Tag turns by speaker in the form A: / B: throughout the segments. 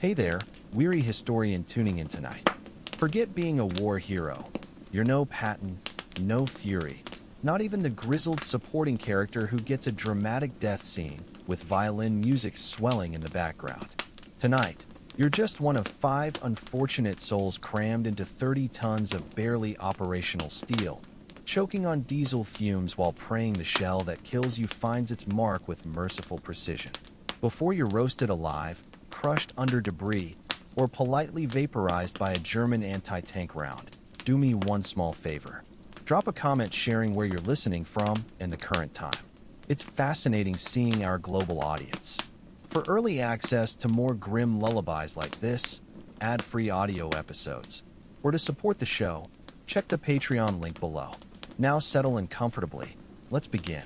A: Hey there, weary historian tuning in tonight. Forget being a war hero. You're no Patton, no Fury, not even the grizzled supporting character who gets a dramatic death scene with violin music swelling in the background. Tonight, you're just one of 5 unfortunate souls crammed into 30 tons of barely operational steel, choking on diesel fumes while praying the shell that kills you finds its mark with merciful precision. Before you're roasted alive, crushed under debris, or politely vaporized by a German anti-tank round, do me one small favor. Drop a comment sharing where you're listening from and the current time. It's fascinating seeing our global audience. For early access to more grim lullabies like this, ad-free audio episodes, or to support the show, check the Patreon link below. Now settle in comfortably. Let's begin.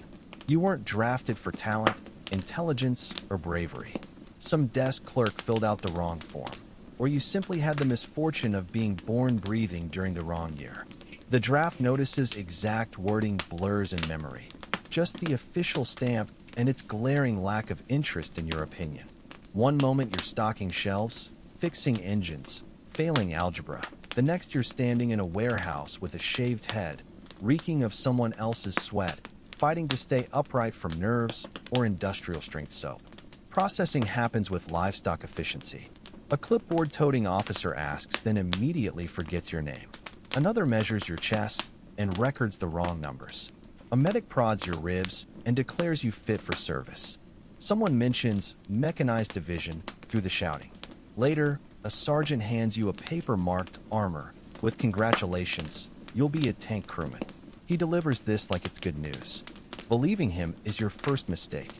A: You weren't drafted for talent, intelligence, or bravery. Some desk clerk filled out the wrong form, or you simply had the misfortune of being born breathing during the wrong year. The draft notice's exact wording blurs in memory, just the official stamp and its glaring lack of interest in your opinion. One moment you're stocking shelves, fixing engines, failing algebra. The next you're standing in a warehouse with a shaved head, reeking of someone else's sweat, fighting to stay upright from nerves or industrial strength soap. Processing happens with livestock efficiency. A clipboard-toting officer asks, then immediately forgets your name. Another measures your chest and records the wrong numbers. A medic prods your ribs and declares you fit for service. Someone mentions mechanized division through the shouting. Later, a sergeant hands you a paper-marked armor with congratulations, you'll be a tank crewman. He delivers this like it's good news. Believing him is your first mistake.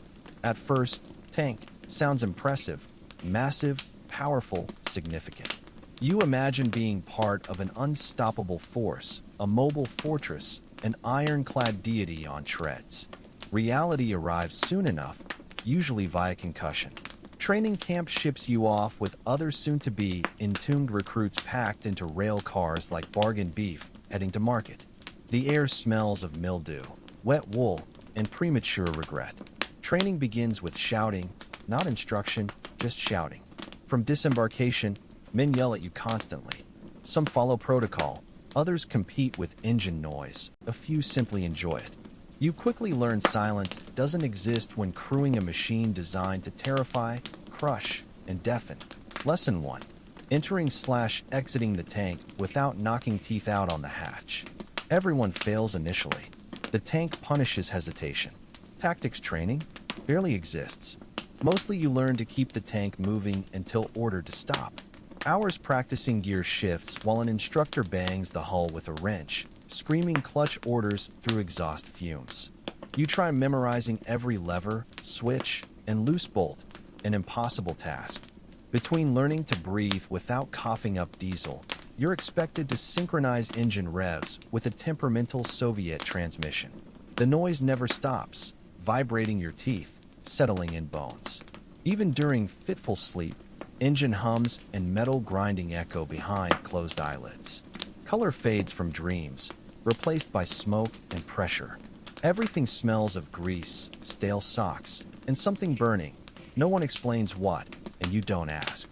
A: At first, tank sounds impressive, massive, powerful, significant. You imagine being part of an unstoppable force, a mobile fortress, an ironclad deity on treads. Reality arrives soon enough, usually via concussion. Training camp ships you off with other soon-to-be entombed recruits packed into rail cars like bargain beef heading to market. The air smells of mildew, wet wool, and premature regret. Training begins with shouting, not instruction, just shouting. From disembarkation, men yell at you constantly. Some follow protocol, others compete with engine noise, a few simply enjoy it. You quickly learn silence doesn't exist when crewing a machine designed to terrify, crush, and deafen. Lesson 1. Entering/exiting the tank without knocking teeth out on the hatch. Everyone fails initially. The tank punishes hesitation. Tactics training barely exists. Mostly you learn to keep the tank moving until ordered to stop. Hours practicing gear shifts while an instructor bangs the hull with a wrench, screaming clutch orders through exhaust fumes. You try memorizing every lever, switch, and loose bolt, an impossible task. Between learning to breathe without coughing up diesel, you're expected to synchronize engine revs with a temperamental Soviet transmission. The noise never stops, vibrating your teeth, settling in bones. Even during fitful sleep, engine hums and metal grinding echo behind closed eyelids. Color fades from dreams, replaced by smoke and pressure. Everything smells of grease, stale socks, and something burning. No one explains what, and you don't ask.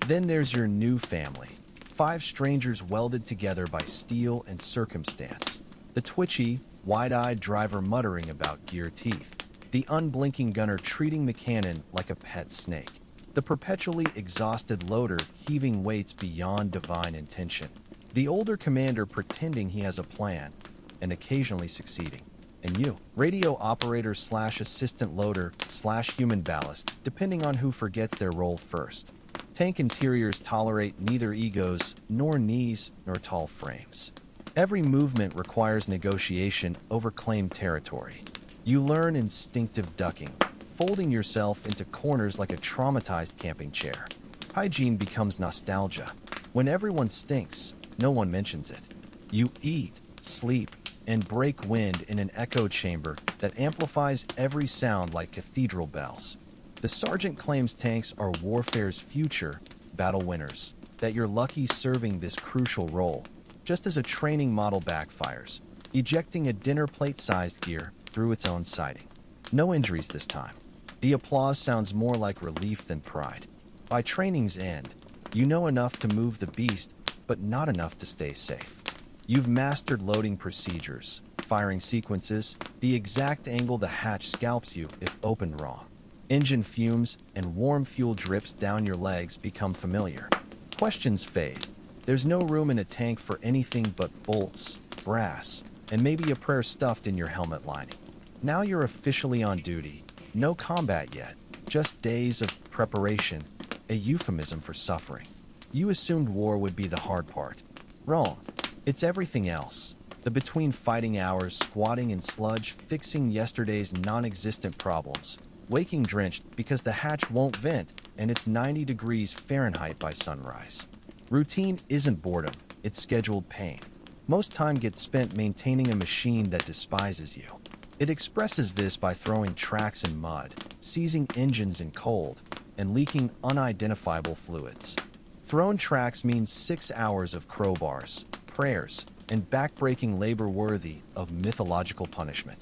A: Then there's your new family. 5 strangers welded together by steel and circumstance. The twitchy, wide-eyed driver muttering about gear teeth. The unblinking gunner treating the cannon like a pet snake. The perpetually exhausted loader heaving weights beyond divine intention. The older commander pretending he has a plan and occasionally succeeding. And you, radio operator/assistant loader/human ballast, depending on who forgets their role first. Tank interiors tolerate neither egos, nor knees, nor tall frames. Every movement requires negotiation over claimed territory. You learn instinctive ducking, folding yourself into corners like a traumatized camping chair. Hygiene becomes nostalgia. When everyone stinks, no one mentions it. You eat, sleep, and break wind in an echo chamber that amplifies every sound like cathedral bells. The sergeant claims tanks are warfare's future battle winners, that you're lucky serving this crucial role, just as a training model backfires, ejecting a dinner plate-sized gear through its own siding. No injuries this time. The applause sounds more like relief than pride. By training's end, you know enough to move the beast, but not enough to stay safe. You've mastered loading procedures, firing sequences, the exact angle the hatch scalps you if opened wrong. Engine fumes and warm fuel drips down your legs become familiar. Questions fade. There's no room in a tank for anything but bolts, brass, and maybe a prayer stuffed in your helmet lining. Now you're officially on duty. No combat yet, just days of preparation, a euphemism for suffering. You assumed war would be the hard part. Wrong. It's everything else. The between fighting hours, squatting in sludge, fixing yesterday's non-existent problems, waking drenched because the hatch won't vent and it's 90 degrees Fahrenheit by sunrise. Routine isn't boredom, it's scheduled pain. Most time gets spent maintaining a machine that despises you. It expresses this by throwing tracks in mud, seizing engines in cold, and leaking unidentifiable fluids. Thrown tracks means 6 hours of crowbars, prayers, and backbreaking labor worthy of mythological punishment.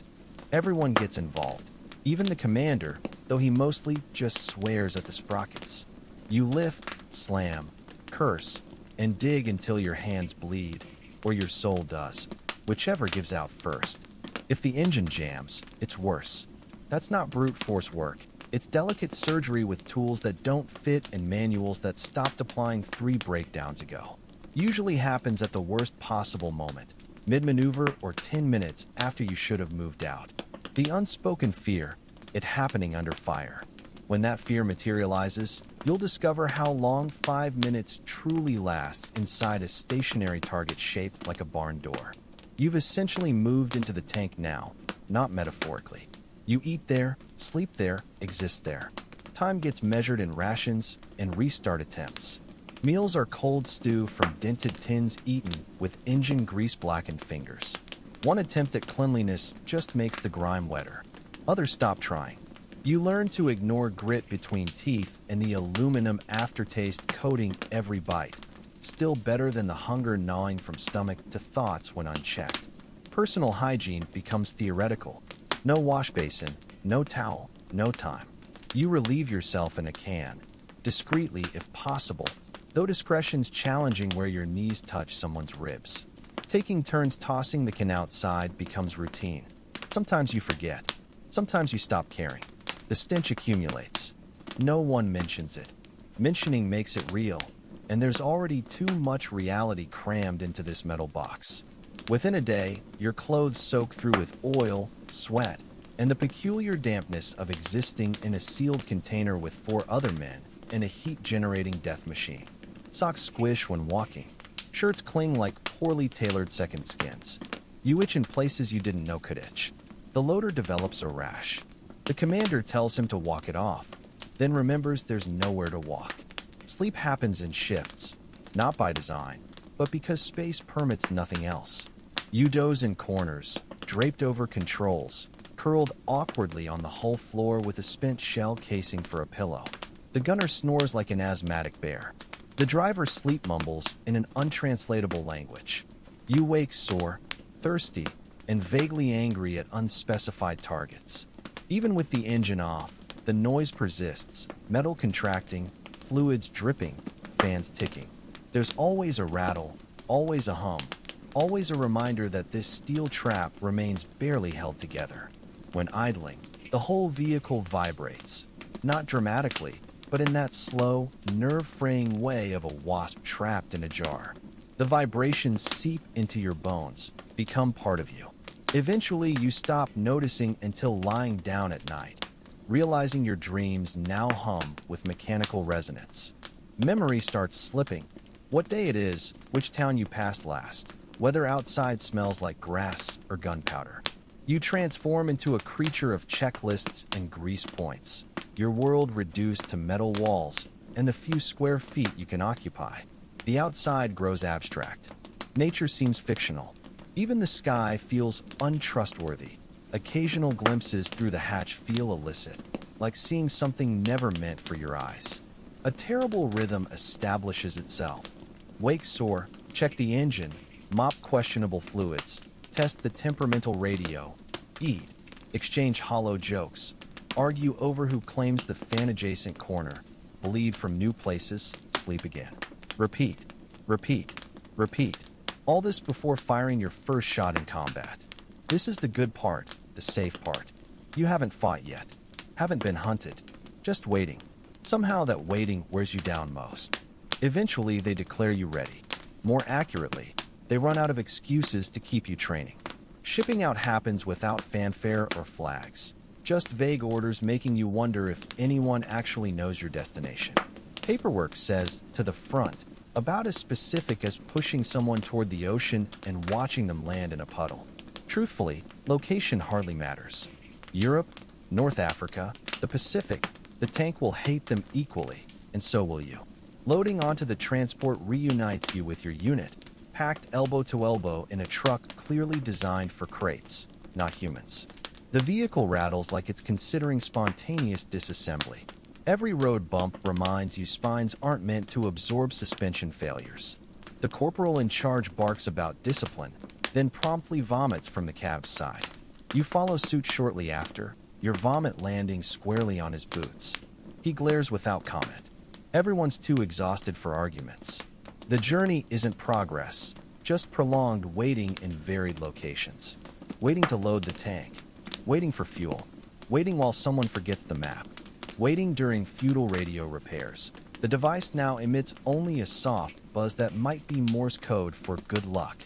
A: Everyone gets involved, even the commander, though he mostly just swears at the sprockets. You lift, slam, curse, and dig until your hands bleed, or your soul does, whichever gives out first. If the engine jams, it's worse. That's not brute force work. It's delicate surgery with tools that don't fit and manuals that stopped applying 3 breakdowns ago. Usually happens at the worst possible moment, mid-maneuver or 10 minutes after you should have moved out. The unspoken fear, it happening under fire. When that fear materializes, you'll discover how long 5 minutes truly lasts inside a stationary target shaped like a barn door. You've essentially moved into the tank now, not metaphorically. You eat there, sleep there, exist there. Time gets measured in rations and restart attempts. Meals are cold stew from dented tins eaten with engine grease-blackened fingers. One attempt at cleanliness just makes the grime wetter. Others stop trying. You learn to ignore grit between teeth and the aluminum aftertaste coating every bite. Still better than the hunger gnawing from stomach to thoughts when unchecked. Personal hygiene becomes theoretical. No wash basin, no towel, no time. You relieve yourself in a can, discreetly if possible, though discretion's challenging where your knees touch someone's ribs. Taking turns tossing the can outside becomes routine. Sometimes you forget. Sometimes you stop caring. The stench accumulates. No one mentions it. Mentioning makes it real, and there's already too much reality crammed into this metal box. Within a day, your clothes soak through with oil, sweat, and the peculiar dampness of existing in a sealed container with 4 other men and a heat-generating death machine. Socks squish when walking. Shirts cling like poorly tailored second skins. You itch in places you didn't know could itch. The loader develops a rash. The commander tells him to walk it off, then remembers there's nowhere to walk. Sleep happens in shifts, not by design, but because space permits nothing else. You doze in corners, draped over controls, curled awkwardly on the hull floor with a spent shell casing for a pillow. The gunner snores like an asthmatic bear. The driver sleep mumbles in an untranslatable language. You wake sore, thirsty, and vaguely angry at unspecified targets. Even with the engine off, the noise persists, metal contracting, fluids dripping, fans ticking. There's always a rattle, always a hum, always a reminder that this steel trap remains barely held together. When idling, the whole vehicle vibrates, not dramatically, but in that slow, nerve-fraying way of a wasp trapped in a jar. The vibrations seep into your bones, become part of you. Eventually, you stop noticing until lying down at night, realizing your dreams now hum with mechanical resonance. Memory starts slipping. What day it is, which town you passed last, whether outside smells like grass or gunpowder. You transform into a creature of checklists and grease points, your world reduced to metal walls and the few square feet you can occupy. The outside grows abstract. Nature seems fictional. Even the sky feels untrustworthy. Occasional glimpses through the hatch feel illicit, like seeing something never meant for your eyes. A terrible rhythm establishes itself. Wake sore, check the engine, mop questionable fluids, test the temperamental radio, eat, exchange hollow jokes, argue over who claims the fan-adjacent corner. bleed from new places, sleep again. Repeat, repeat, repeat. All this before firing your first shot in combat. This is the good part, the safe part. You haven't fought yet. Haven't been hunted. Just waiting. Somehow that waiting wears you down most. Eventually, they declare you ready. More accurately, they run out of excuses to keep you training. Shipping out happens without fanfare or flags. Just vague orders making you wonder if anyone actually knows your destination. Paperwork says, to the front, about as specific as pushing someone toward the ocean and watching them land in a puddle. Truthfully, location hardly matters. Europe, North Africa, the Pacific, the tank will hate them equally, and so will you. Loading onto the transport reunites you with your unit, packed elbow to elbow in a truck clearly designed for crates, not humans. The vehicle rattles like it's considering spontaneous disassembly. Every road bump reminds you spines aren't meant to absorb suspension failures. The corporal in charge barks about discipline, then promptly vomits from the cab's side. You follow suit shortly after, your vomit landing squarely on his boots. He glares without comment. Everyone's too exhausted for arguments. The journey isn't progress, just prolonged waiting in varied locations. Waiting to load the tank. Waiting for fuel. Waiting while someone forgets the map. Waiting during futile radio repairs. The device now emits only a soft buzz that might be Morse code for good luck.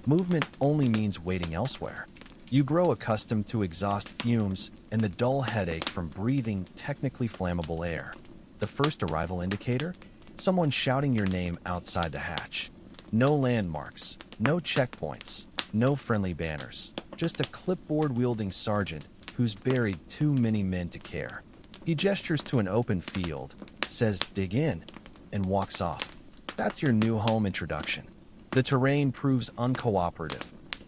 A: Movement only means waiting elsewhere. You grow accustomed to exhaust fumes and the dull headache from breathing technically flammable air. The first arrival indicator? Someone shouting your name outside the hatch. No landmarks, no checkpoints, no friendly banners. Just a clipboard-wielding sergeant who's buried too many men to care. He gestures to an open field, says dig in, and walks off. That's your new home introduction. The terrain proves uncooperative.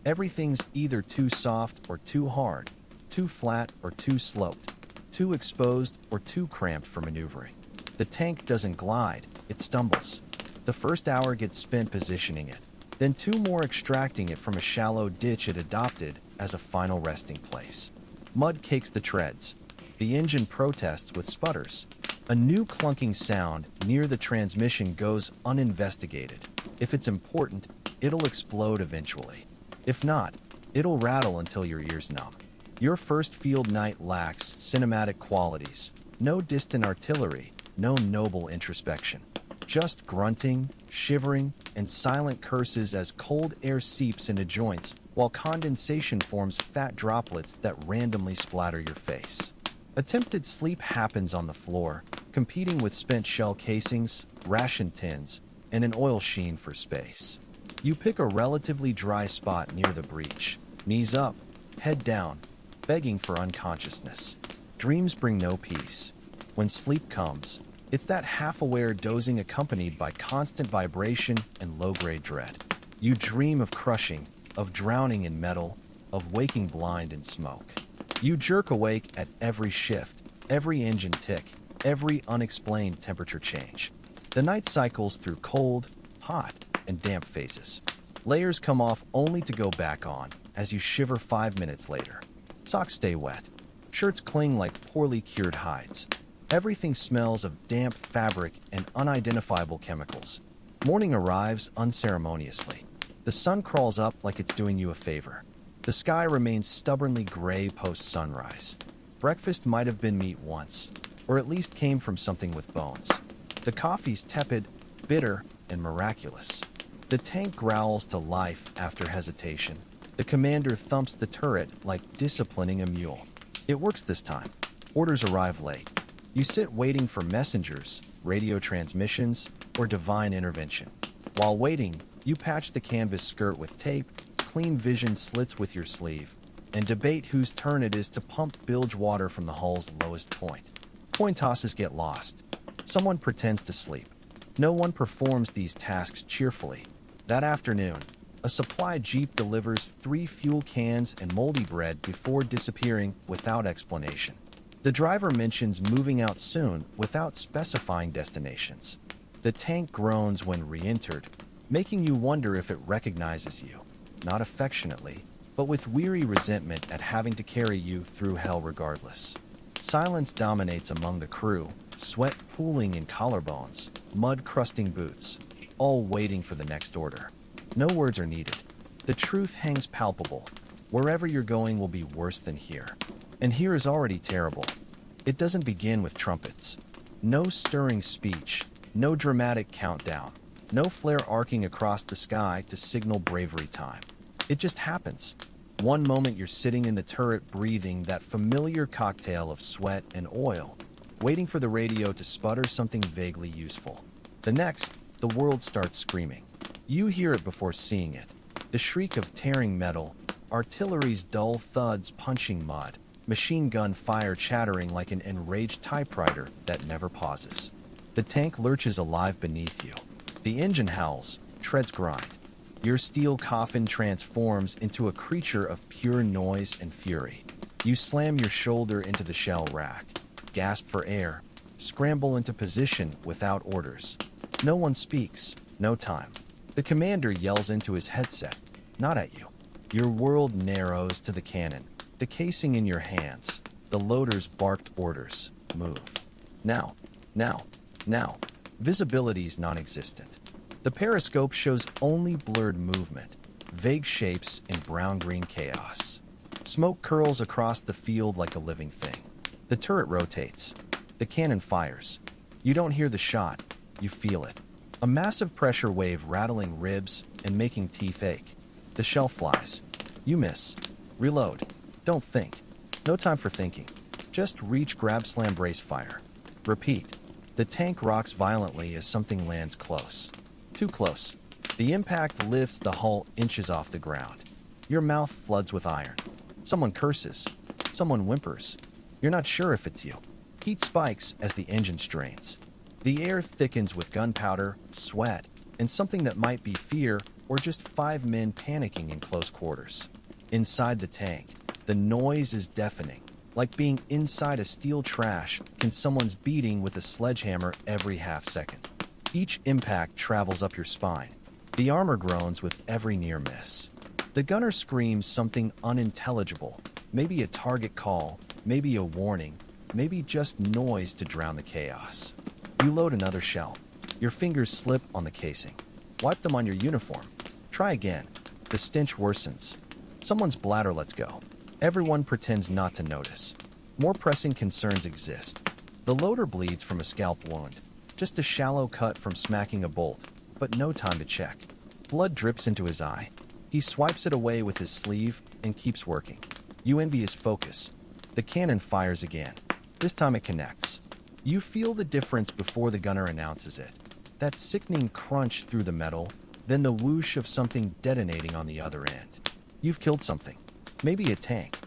A: Everything's either too soft or too hard, too flat or too sloped, too exposed or too cramped for maneuvering. The tank doesn't glide, it stumbles. The first hour gets spent positioning it, then 2 more extracting it from a shallow ditch it adopted as a final resting place. Mud cakes the treads. The engine protests with sputters. A new clunking sound near the transmission goes uninvestigated. If it's important, it'll explode eventually. If not, it'll rattle until your ears numb. Your first field night lacks cinematic qualities. No distant artillery, no noble introspection. Just grunting, shivering, and silent curses as cold air seeps into joints while condensation forms fat droplets that randomly splatter your face. Attempted sleep happens on the floor, competing with spent shell casings, ration tins, and an oil sheen for space. You pick a relatively dry spot near the breach, knees up, head down, begging for unconsciousness. Dreams bring no peace. When sleep comes, it's that half-aware dozing accompanied by constant vibration and low-grade dread. You dream of crushing, of drowning in metal, of waking blind in smoke. You jerk awake at every shift, every engine tick, every unexplained temperature change. The night cycles through cold, hot, and damp phases. Layers come off only to go back on as you shiver 5 minutes later. Socks stay wet. Shirts cling like poorly cured hides. Everything smells of damp fabric and unidentifiable chemicals. Morning arrives unceremoniously. The sun crawls up like it's doing you a favor. The sky remains stubbornly gray post-sunrise. Breakfast might have been meat once, or at least came from something with bones. The coffee's tepid, bitter, and miraculous. The tank growls to life after hesitation. The commander thumps the turret like disciplining a mule. It works this time. Orders arrive late. You sit waiting for messengers, radio transmissions, or divine intervention. While waiting, you patch the canvas skirt with tape, clean vision slits with your sleeve, and debate whose turn it is to pump bilge water from the hull's lowest point. Coin tosses get lost. Someone pretends to sleep. No one performs these tasks cheerfully. That afternoon, a supply jeep delivers 3 fuel cans and moldy bread before disappearing without explanation. The driver mentions moving out soon without specifying destinations. The tank groans when re-entered, making you wonder if it recognizes you, not affectionately, but with weary resentment at having to carry you through hell regardless. Silence dominates among the crew, sweat pooling in collarbones, mud crusting boots, all waiting for the next order. No words are needed. The truth hangs palpable. Wherever you're going will be worse than here. And here is already terrible. It doesn't begin with trumpets. No stirring speech, no dramatic countdown, no flare arcing across the sky to signal bravery time. It just happens. One moment you're sitting in the turret breathing that familiar cocktail of sweat and oil, waiting for the radio to sputter something vaguely useful. The next, the world starts screaming. You hear it before seeing it. The shriek of tearing metal, artillery's dull thuds punching mud, machine gun fire chattering like an enraged typewriter that never pauses. The tank lurches alive beneath you. The engine howls, treads grind. Your steel coffin transforms into a creature of pure noise and fury. You slam your shoulder into the shell rack, gasp for air, scramble into position without orders. No one speaks, no time. The commander yells into his headset, not at you. Your world narrows to the cannon, the casing in your hands. The loader's barked orders. Move. Now. Now. Now. Visibility's non-existent. The periscope shows only blurred movement, vague shapes in brown-green chaos. Smoke curls across the field like a living thing. The turret rotates. The cannon fires. You don't hear the shot. You feel it. A massive pressure wave rattling ribs and making teeth ache. The shell flies. You miss. Reload. Don't think. No time for thinking. Just reach, grab, slam, brace, fire. Repeat. The tank rocks violently as something lands close. Too close. The impact lifts the hull inches off the ground. Your mouth floods with iron. Someone curses. Someone whimpers. You're not sure if it's you. Heat spikes as the engine strains. The air thickens with gunpowder, sweat, and something that might be fear or just 5 men panicking in close quarters. Inside the tank, the noise is deafening. Like being inside a steel trash, someone's beating with a sledgehammer every half second. Each impact travels up your spine. The armor groans with every near miss. The gunner screams something unintelligible, maybe a target call, maybe a warning, maybe just noise to drown the chaos. You load another shell. Your fingers slip on the casing. Wipe them on your uniform. Try again. The stench worsens. Someone's bladder lets go. Everyone pretends not to notice. More pressing concerns exist. The loader bleeds from a scalp wound. Just a shallow cut from smacking a bolt, but no time to check. Blood drips into his eye. He swipes it away with his sleeve and keeps working. You envy his focus. The cannon fires again. This time it connects. You feel the difference before the gunner announces it. That sickening crunch through the metal, then the whoosh of something detonating on the other end. You've killed something. Maybe a tank.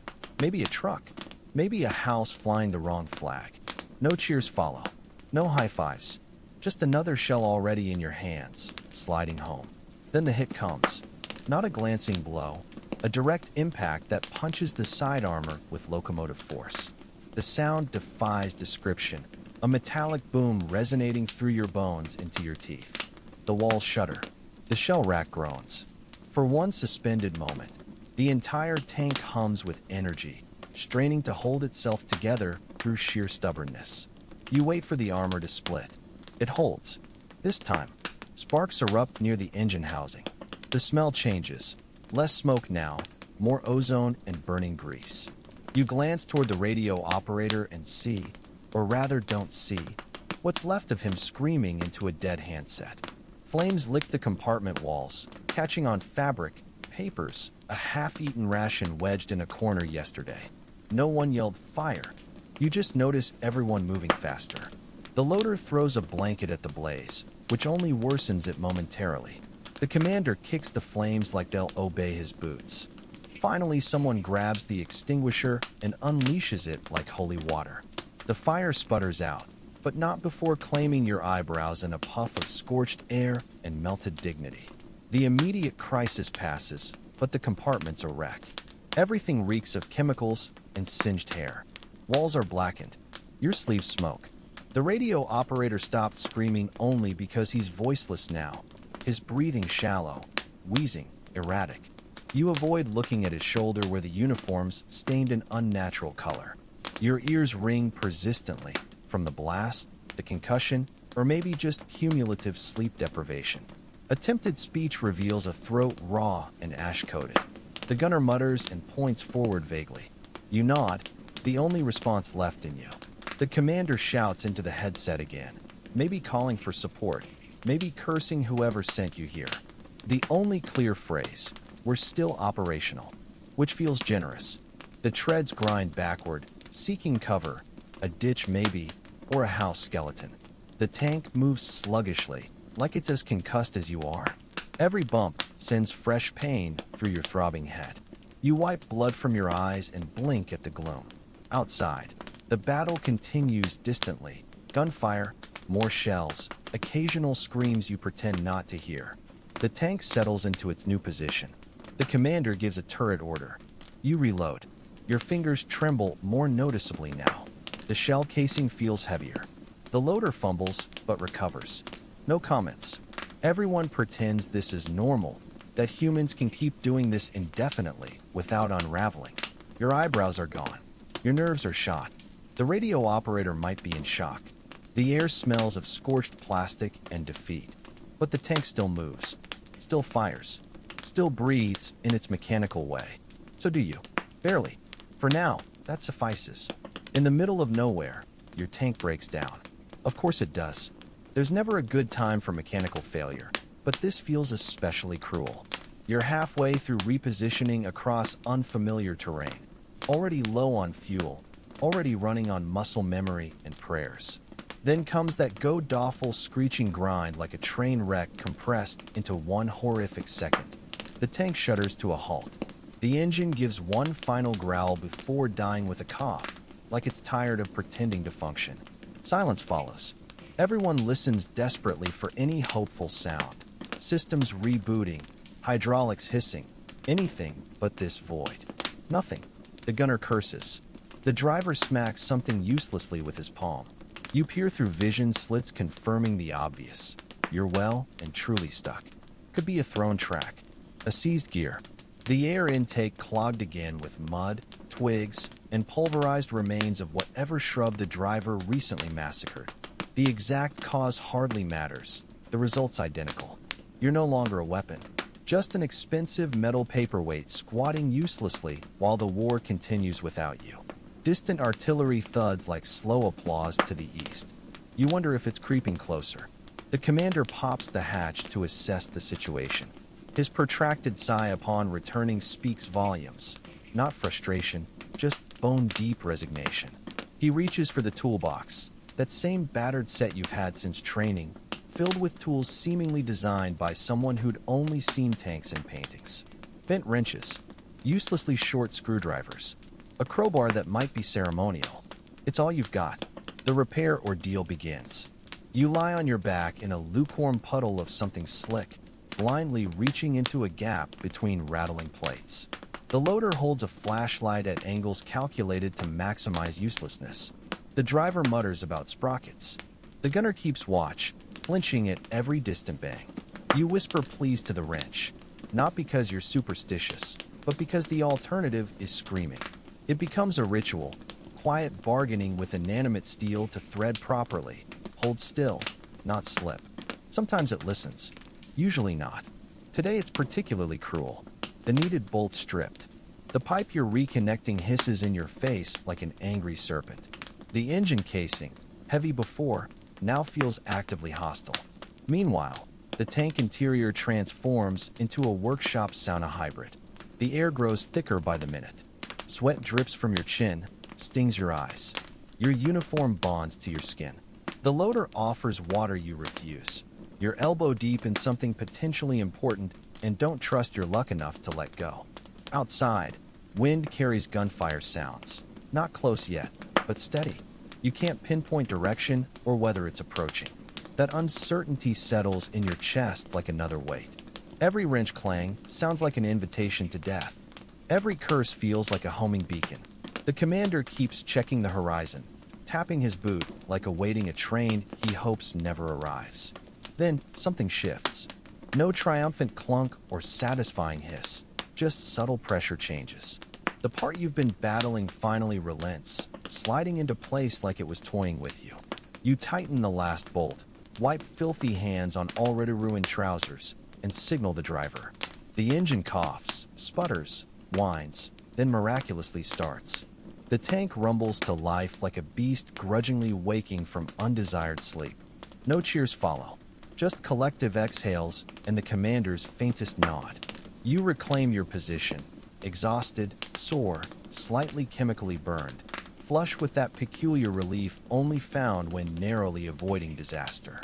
A: Maybe a truck. Maybe a house flying the wrong flag. No cheers follow. No high fives. Just another shell already in your hands, sliding home. Then the hit comes. Not a glancing blow. A direct impact that punches the side armor with locomotive force. The sound defies description. A metallic boom resonating through your bones into your teeth. The walls shudder. The shell rack groans. For one suspended moment, the entire tank hums with energy, straining to hold itself together through sheer stubbornness. You wait for the armor to split. It holds. This time, sparks erupt near the engine housing. The smell changes. Less smoke now, more ozone and burning grease. You glance toward the radio operator and see, or rather don't see, what's left of him screaming into a dead handset. Flames lick the compartment walls, catching on fabric, papers, a half-eaten ration wedged in a corner yesterday. No one yelled fire. You just notice everyone moving faster. The loader throws a blanket at the blaze, which only worsens it momentarily. The commander kicks the flames like they'll obey his boots. Finally, someone grabs the extinguisher and unleashes it like holy water. The fire sputters out, but not before claiming your eyebrows in a puff of scorched air and melted dignity. The immediate crisis passes, but the compartment's a wreck. Everything reeks of chemicals and singed hair. Walls are blackened. Your sleeves smoke. The radio operator stopped screaming only because he's voiceless now. His breathing shallow, wheezing, erratic. You avoid looking at his shoulder where the uniform's stained an unnatural color. Your ears ring persistently, from the blast, the concussion, or maybe just cumulative sleep deprivation. Attempted speech reveals a throat raw and ash-coated. The gunner mutters and points forward vaguely. You nod, the only response left in you. The commander shouts into the headset again, maybe calling for support, maybe cursing whoever sent you here. The only clear phrase, "We're still operational," which feels generous. The treads grind backward, seeking cover, a ditch maybe, or a house skeleton. The tank moves sluggishly, like it's as concussed as you are. Every bump sends fresh pain through your throbbing head. You wipe blood from your eyes and blink at the gloom. Outside, the battle continues distantly. Gunfire, more shells, occasional screams you pretend not to hear. The tank settles into its new position. The commander gives a turret order. You reload. Your fingers tremble more noticeably now. The shell casing feels heavier. The loader fumbles, but recovers. No comments. Everyone pretends this is normal, that humans can keep doing this indefinitely without unraveling. Your eyebrows are gone. Your nerves are shot. The radio operator might be in shock. The air smells of scorched plastic and defeat. But the tank still moves, still fires, still breathes in its mechanical way. So do you. Barely. For now, that suffices. In the middle of nowhere, your tank breaks down. Of course it does. There's never a good time for mechanical failure, but this feels especially cruel. You're halfway through repositioning across unfamiliar terrain, already low on fuel, already running on muscle memory and prayers. Then comes that god-awful screeching grind like a train wreck compressed into one horrific second. The tank shudders to a halt. The engine gives one final growl before dying with a cough, like it's tired of pretending to function. Silence follows. Everyone listens desperately for any hopeful sound. Systems rebooting, hydraulics hissing, anything but this void. Nothing. The gunner curses. The driver smacks something uselessly with his palm. You peer through vision slits confirming the obvious. You're well and truly stuck. Could be a thrown track, a seized gear. The air intake clogged again with mud, twigs, and pulverized remains of whatever shrub the driver recently massacred. The exact cause hardly matters. The result's identical. You're no longer a weapon, just an expensive metal paperweight squatting uselessly while the war continues without you. Distant artillery thuds like slow applause to the east. You wonder if it's creeping closer. The commander pops the hatch to assess the situation. His protracted sigh upon returning speaks volumes. Not frustration, just bone-deep resignation. He reaches for the toolbox, that same battered set you've had since training, filled with tools seemingly designed by someone who'd only seen tanks in paintings. Bent wrenches, uselessly short screwdrivers, a crowbar that might be ceremonial. It's all you've got. The repair ordeal begins. You lie on your back in a lukewarm puddle of something slick, blindly reaching into a gap between rattling plates. The loader holds a flashlight at angles calculated to maximize uselessness. The driver mutters about sprockets. The gunner keeps watch, flinching at every distant bang. You whisper please to the wrench, not because you're superstitious, but because the alternative is screaming. It becomes a ritual, quiet bargaining with inanimate steel to thread properly, hold still, not slip. Sometimes it listens, usually not. Today it's particularly cruel. The needed bolt stripped. The pipe you're reconnecting hisses in your face like an angry serpent. The engine casing, heavy before, now feels actively hostile. Meanwhile, the tank interior transforms into a workshop sauna hybrid. The air grows thicker by the minute. Sweat drips from your chin, stings your eyes. Your uniform bonds to your skin. The loader offers water you refuse. You're elbow deep in something potentially important and don't trust your luck enough to let go. Outside, wind carries gunfire sounds. Not close yet, but steady. You can't pinpoint direction or whether it's approaching. That uncertainty settles in your chest like another weight. Every wrench clang sounds like an invitation to death. Every curse feels like a homing beacon. The commander keeps checking the horizon, tapping his boot like awaiting a train he hopes never arrives. Then something shifts. No triumphant clunk or satisfying hiss, just subtle pressure changes. The part you've been battling finally relents, sliding into place like it was toying with you. You tighten the last bolt, wipe filthy hands on already ruined trousers, and signal the driver. The engine coughs, sputters, whines, then miraculously starts. The tank rumbles to life like a beast grudgingly waking from undesired sleep. No cheers follow, just collective exhales and the commander's faintest nod. You reclaim your position, exhausted, sore, slightly chemically burned, flush with that peculiar relief only found when narrowly avoiding disaster.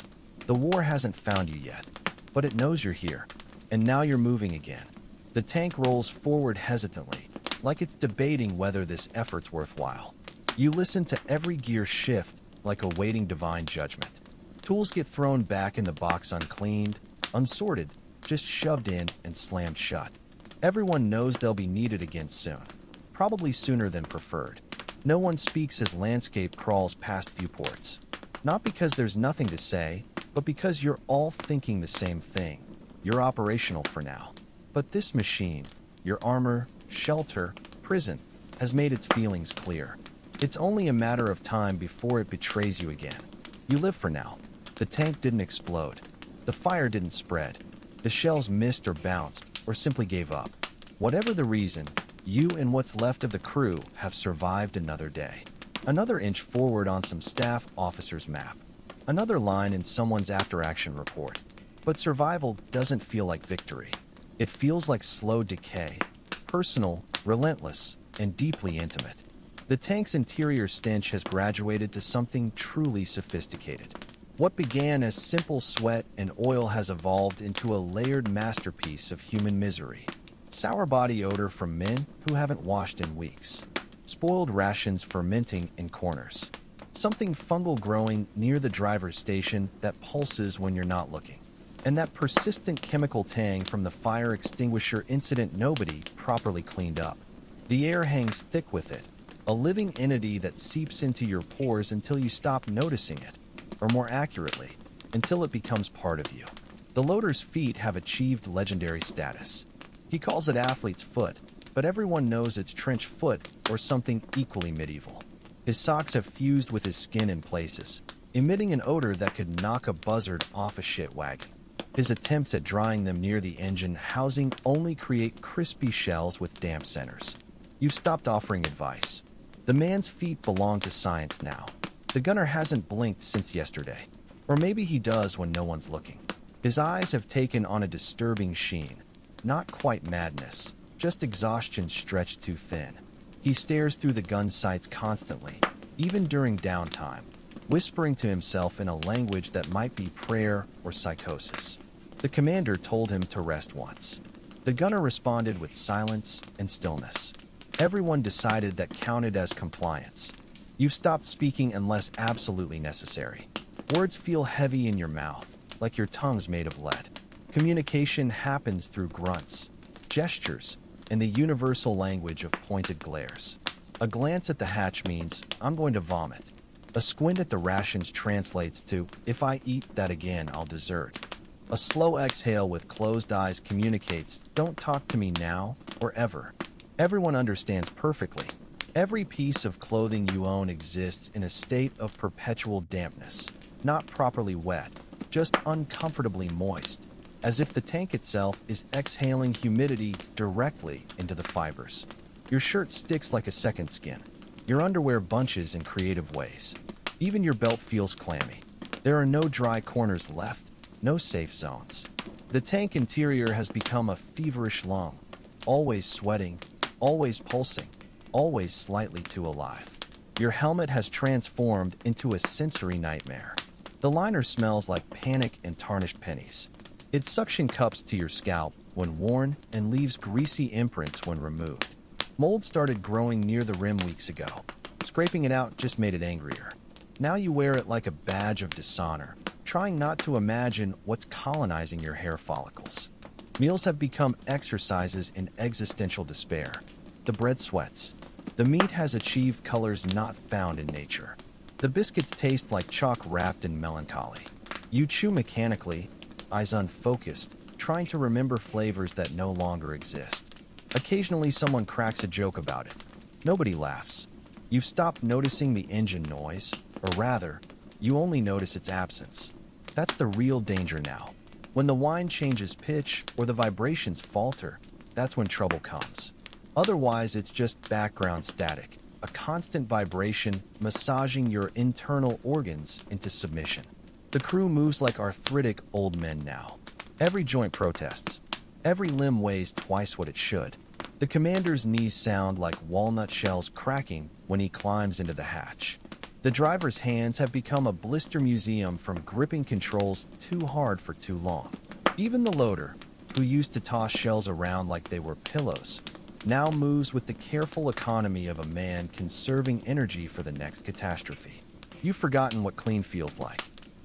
A: The war hasn't found you yet, but it knows you're here, and now you're moving again. The tank rolls forward hesitantly, like it's debating whether this effort's worthwhile. You listen to every gear shift like awaiting divine judgment. Tools get thrown back in the box uncleaned, unsorted, just shoved in and slammed shut. Everyone knows they'll be needed again soon, probably sooner than preferred. No one speaks as landscape crawls past viewports. Not because there's nothing to say, but because you're all thinking the same thing. You're operational for now. But this machine, your armor, shelter, prison, has made its feelings clear. It's only a matter of time before it betrays you again. You live for now. The tank didn't explode. The fire didn't spread. The shells missed or bounced, or simply gave up. Whatever the reason, you and what's left of the crew have survived another day. Another inch forward on some staff officer's map. Another line in someone's after-action report. But survival doesn't feel like victory. It feels like slow decay, personal, relentless, and deeply intimate. The tank's interior stench has graduated to something truly sophisticated. What began as simple sweat and oil has evolved into a layered masterpiece of human misery. Sour body odor from men who haven't washed in weeks. Spoiled rations fermenting in corners. Something fungal growing near the driver's station that pulses when you're not looking. And that persistent chemical tang from the fire extinguisher incident nobody properly cleaned up. The air hangs thick with it, a living entity that seeps into your pores until you stop noticing it, or more accurately, until it becomes part of you. The loader's feet have achieved legendary status. He calls it athlete's foot, but everyone knows it's trench foot or something equally medieval. His socks have fused with his skin in places, emitting an odor that could knock a buzzard off a shit wagon. His attempts at drying them near the engine housing only create crispy shells with damp centers. You've stopped offering advice. The man's feet belong to science now. The gunner hasn't blinked since yesterday. Or maybe he does when no one's looking. His eyes have taken on a disturbing sheen. Not quite madness, just exhaustion stretched too thin. He stares through the gun sights constantly, even during downtime, whispering to himself in a language that might be prayer or psychosis. The commander told him to rest once. The gunner responded with silence and stillness. Everyone decided that counted as compliance. You've stopped speaking unless absolutely necessary. Words feel heavy in your mouth, like your tongue's made of lead. Communication happens through grunts, gestures, and the universal language of pointed glares. A glance at the hatch means, I'm going to vomit. A squint at the rations translates to, if I eat that again, I'll desert. A slow exhale with closed eyes communicates, don't talk to me now or ever. Everyone understands perfectly. Every piece of clothing you own exists in a state of perpetual dampness, not properly wet, just uncomfortably moist, as if the tank itself is exhaling humidity directly into the fibers. Your shirt sticks like a second skin. Your underwear bunches in creative ways. Even your belt feels clammy. There are no dry corners left, no safe zones. The tank interior has become a feverish lung, always sweating, always pulsing, always slightly too alive. Your helmet has transformed into a sensory nightmare. The liner smells like panic and tarnished pennies. It suction cups to your scalp when worn and leaves greasy imprints when removed. Mold started growing near the rim weeks ago. Scraping it out just made it angrier. Now you wear it like a badge of dishonor, trying not to imagine what's colonizing your hair follicles. Meals have become exercises in existential despair. The bread sweats. The meat has achieved colors not found in nature. The biscuits taste like chalk wrapped in melancholy. You chew mechanically, eyes unfocused, trying to remember flavors that no longer exist. Occasionally someone cracks a joke about it. Nobody laughs. You've stopped noticing the engine noise, or rather, You only notice its absence. That's the real danger now. When the whine changes pitch or the vibrations falter, that's when trouble comes. Otherwise, it's just background static, a constant vibration massaging your internal organs into submission. The crew moves like arthritic old men now. Every joint protests. Every limb weighs twice what it should. The commander's knees sound like walnut shells cracking when he climbs into the hatch. The driver's hands have become a blister museum from gripping controls too hard for too long. Even the loader, who used to toss shells around like they were pillows, now moves with the careful economy of a man conserving energy for the next catastrophe. You've forgotten what clean feels like.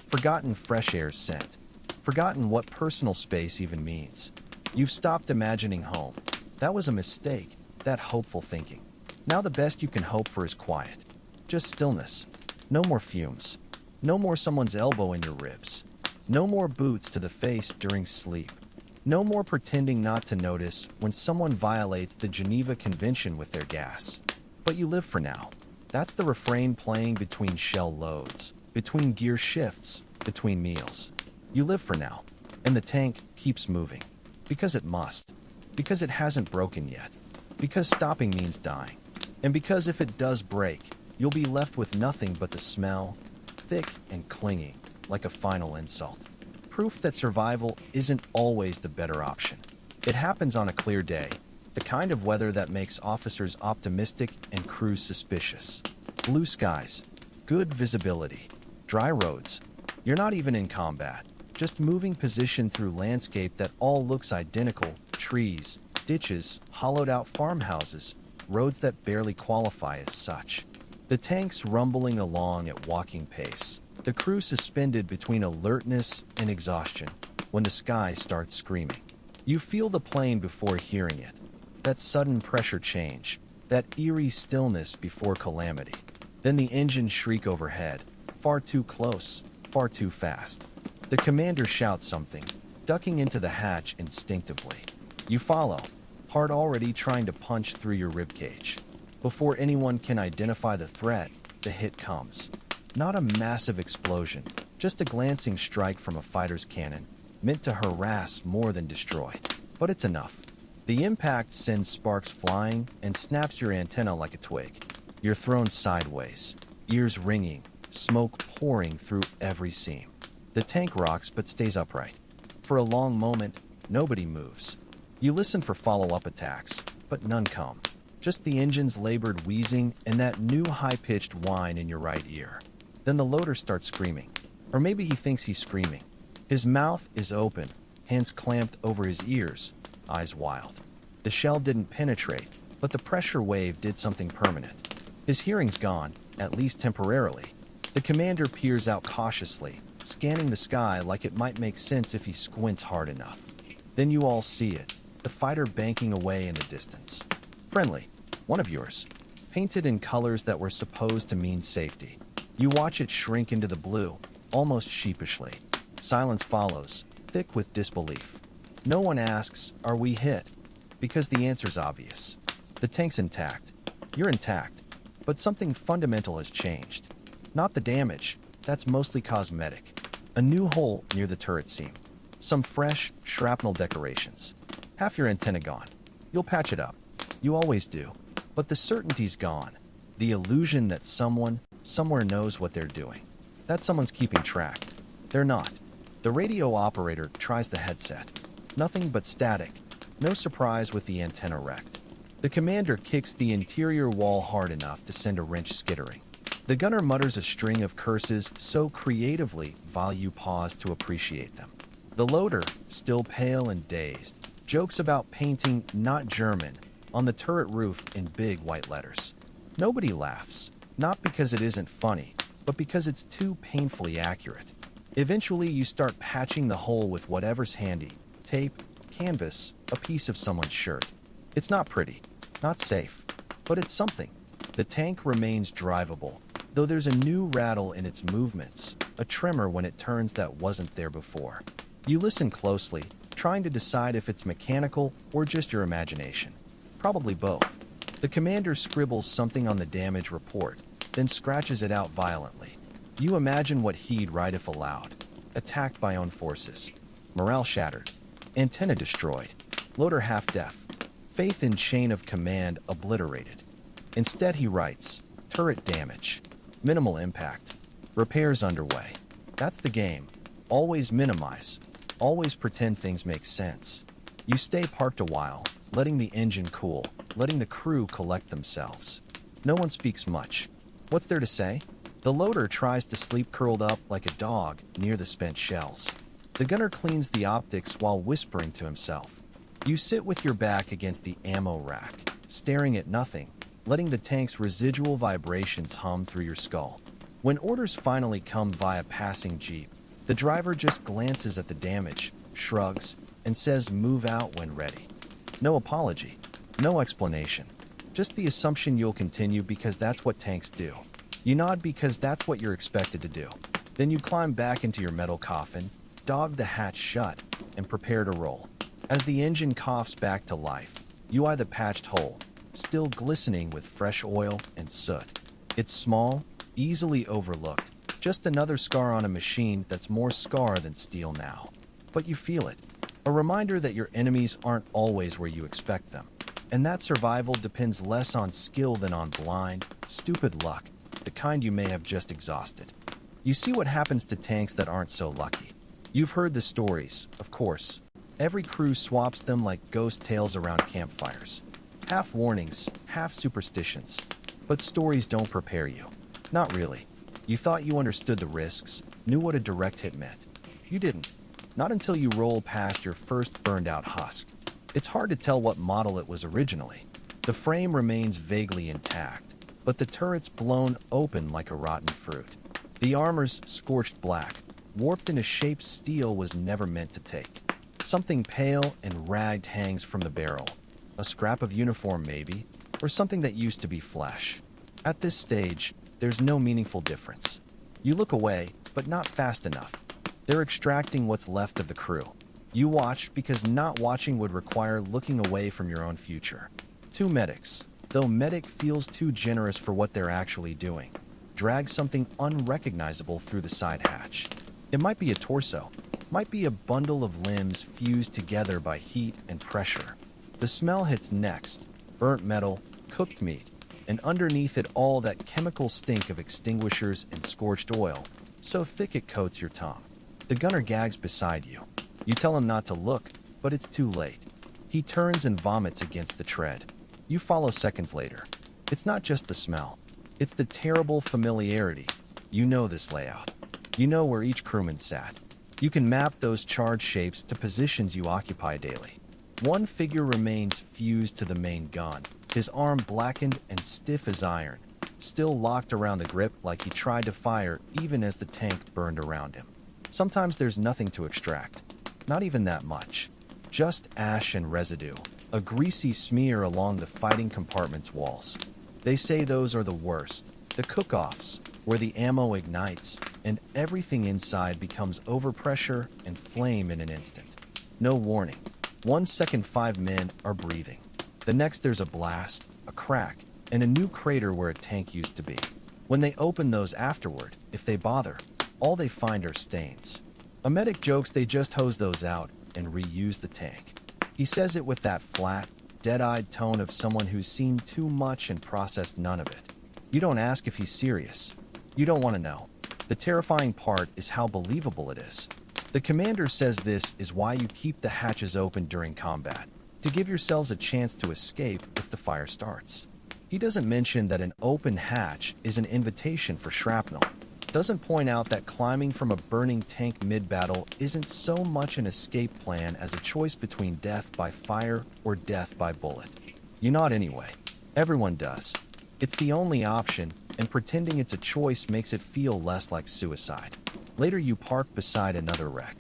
A: Forgotten fresh air's scent. Forgotten what personal space even means. You've stopped imagining home. That was a mistake, that hopeful thinking. Now the best you can hope for is quiet. Just stillness. No more fumes. No more someone's elbow in your ribs. No more boots to the face during sleep. No more pretending not to notice when someone violates the Geneva Convention with their gas. But you live for now. That's the refrain playing between shell loads, between gear shifts, between meals. You live for now. And the tank keeps moving. Because it must. Because it hasn't broken yet. Because stopping means dying. And because if it does break, you'll be left with nothing but the smell, thick and clinging, like a final insult. Proof that survival isn't always the better option. It happens on a clear day, the kind of weather that makes officers optimistic and crews suspicious. Blue skies, good visibility, dry roads. You're not even in combat, just moving position through landscape that all looks identical, trees, ditches, hollowed-out farmhouses, roads that barely qualify as such. The tank's rumbling along at walking pace, the crew suspended between alertness and exhaustion when the sky starts screaming. You feel the plane before hearing it, that sudden pressure change, that eerie stillness before calamity. Then the engines shriek overhead, far too close, far too fast. The commander shouts something, ducking into the hatch instinctively. You follow, heart already trying to punch through your ribcage. Before anyone can identify the threat, the hit comes. Not a massive explosion, just a glancing strike from a fighter's cannon, meant to harass more than destroy. But it's enough. The impact sends sparks flying and snaps your antenna like a twig. You're thrown sideways, ears ringing, smoke pouring through every seam. The tank rocks but stays upright. For a long moment, nobody moves. You listen for follow-up attacks, but none come. Just the engine's labored wheezing and that new high-pitched whine in your right ear. Then the loader starts screaming. Or maybe he thinks he's screaming. His mouth is open, hands clamped over his ears, eyes wild. The shell didn't penetrate, but the pressure wave did something permanent. His hearing's gone, at least temporarily. The commander peers out cautiously, scanning the sky like it might make sense if he squints hard enough. Then you all see it, the fighter banking away in the distance. Friendly, one of yours, painted in colors that were supposed to mean safety. You watch it shrink into the blue, almost sheepishly. Silence follows, thick with disbelief. No one asks, "Are we hit?" Because the answer's obvious. The tank's intact. You're intact. But something fundamental has changed. Not the damage, that's mostly cosmetic. A new hole near the turret seam. Some fresh, shrapnel decorations. Half your antenna gone. You'll patch it up. You always do. But the certainty's gone. The illusion that someone, somewhere knows what they're doing. That someone's keeping track. They're not. The radio operator tries the headset. Nothing but static. No surprise with the antenna wrecked. The commander kicks the interior wall hard enough to send a wrench skittering. The gunner mutters a string of curses so creatively while you pause to appreciate them. The loader, still pale and dazed, jokes about painting "not German" on the turret roof in big white letters. Nobody laughs, not because it isn't funny, but because it's too painfully accurate. Eventually, you start patching the hole with whatever's handy: tape, canvas, a piece of someone's shirt. It's not pretty, not safe, but it's something. The tank remains drivable, though there's a new rattle in its movements, a tremor when it turns that wasn't there before. You listen closely, trying to decide if it's mechanical or just your imagination. Probably both. The commander scribbles something on the damage report, then scratches it out violently. You imagine what he'd write if allowed. Attacked by own forces. Morale shattered. Antenna destroyed. Loader half-deaf. Faith in chain of command obliterated. Instead he writes, turret damage. Minimal impact. Repairs underway. That's the game. Always minimize. Always pretend things make sense. You stay parked a while, letting the engine cool, letting the crew collect themselves. No one speaks much. What's there to say? The loader tries to sleep curled up like a dog near the spent shells. The gunner cleans the optics while whispering to himself. You sit with your back against the ammo rack, staring at nothing, letting the tank's residual vibrations hum through your skull. When orders finally come via passing jeep, the driver just glances at the damage, shrugs, and says move out when ready. No apology, no explanation, just the assumption you'll continue because that's what tanks do. You nod because that's what you're expected to do. Then you climb back into your metal coffin, dog the hatch shut, and prepare to roll. As the engine coughs back to life, you eye the patched hole, still glistening with fresh oil and soot. It's small, easily overlooked, just another scar on a machine that's more scar than steel now. But you feel it. A reminder that your enemies aren't always where you expect them, and that survival depends less on skill than on blind, stupid luck, the kind you may have just exhausted. You see what happens to tanks that aren't so lucky. You've heard the stories, of course. Every crew swaps them like ghost tales around campfires. Half warnings, half superstitions. But stories don't prepare you. Not really. You thought you understood the risks, knew what a direct hit meant. You didn't. Not until you roll past your first burned-out husk. It's hard to tell what model it was originally. The frame remains vaguely intact, but the turret's blown open like a rotten fruit. The armor's scorched black, warped into shapes steel was never meant to take. Something pale and ragged hangs from the barrel. A scrap of uniform maybe, or something that used to be flesh. At this stage, there's no meaningful difference. You look away, but not fast enough. They're extracting what's left of the crew. You watch because not watching would require looking away from your own future. Two medics, though medic feels too generous for what they're actually doing, drag something unrecognizable through the side hatch. It might be a torso, might be a bundle of limbs fused together by heat and pressure. The smell hits next, burnt metal, cooked meat, and underneath it all that chemical stink of extinguishers and scorched oil, so thick it coats your tongue. The gunner gags beside you. You tell him not to look, but it's too late. He turns and vomits against the tread. You follow seconds later. It's not just the smell. It's the terrible familiarity. You know this layout. You know where each crewman sat. You can map those charred shapes to positions you occupy daily. One figure remains fused to the main gun, his arm blackened and stiff as iron, still locked around the grip like he tried to fire even as the tank burned around him. Sometimes there's nothing to extract. Not even that much. Just ash and residue, a greasy smear along the fighting compartment's walls. They say those are the worst, the cook-offs, where the ammo ignites and everything inside becomes overpressure and flame in an instant. No warning. 1 second 5 men are breathing. The next there's a blast, a crack, and a new crater where a tank used to be. When they open those afterward, if they bother, all they find are stains. A medic jokes they just hose those out and reuse the tank. He says it with that flat, dead-eyed tone of someone who's seen too much and processed none of it. You don't ask if he's serious. You don't want to know. The terrifying part is how believable it is. The commander says this is why you keep the hatches open during combat, to give yourselves a chance to escape if the fire starts. He doesn't mention that an open hatch is an invitation for shrapnel. Doesn't point out that climbing from a burning tank mid-battle isn't so much an escape plan as a choice between death by fire or death by bullet. You nod anyway. Everyone does. It's the only option, and pretending it's a choice makes it feel less like suicide. Later you park beside another wreck.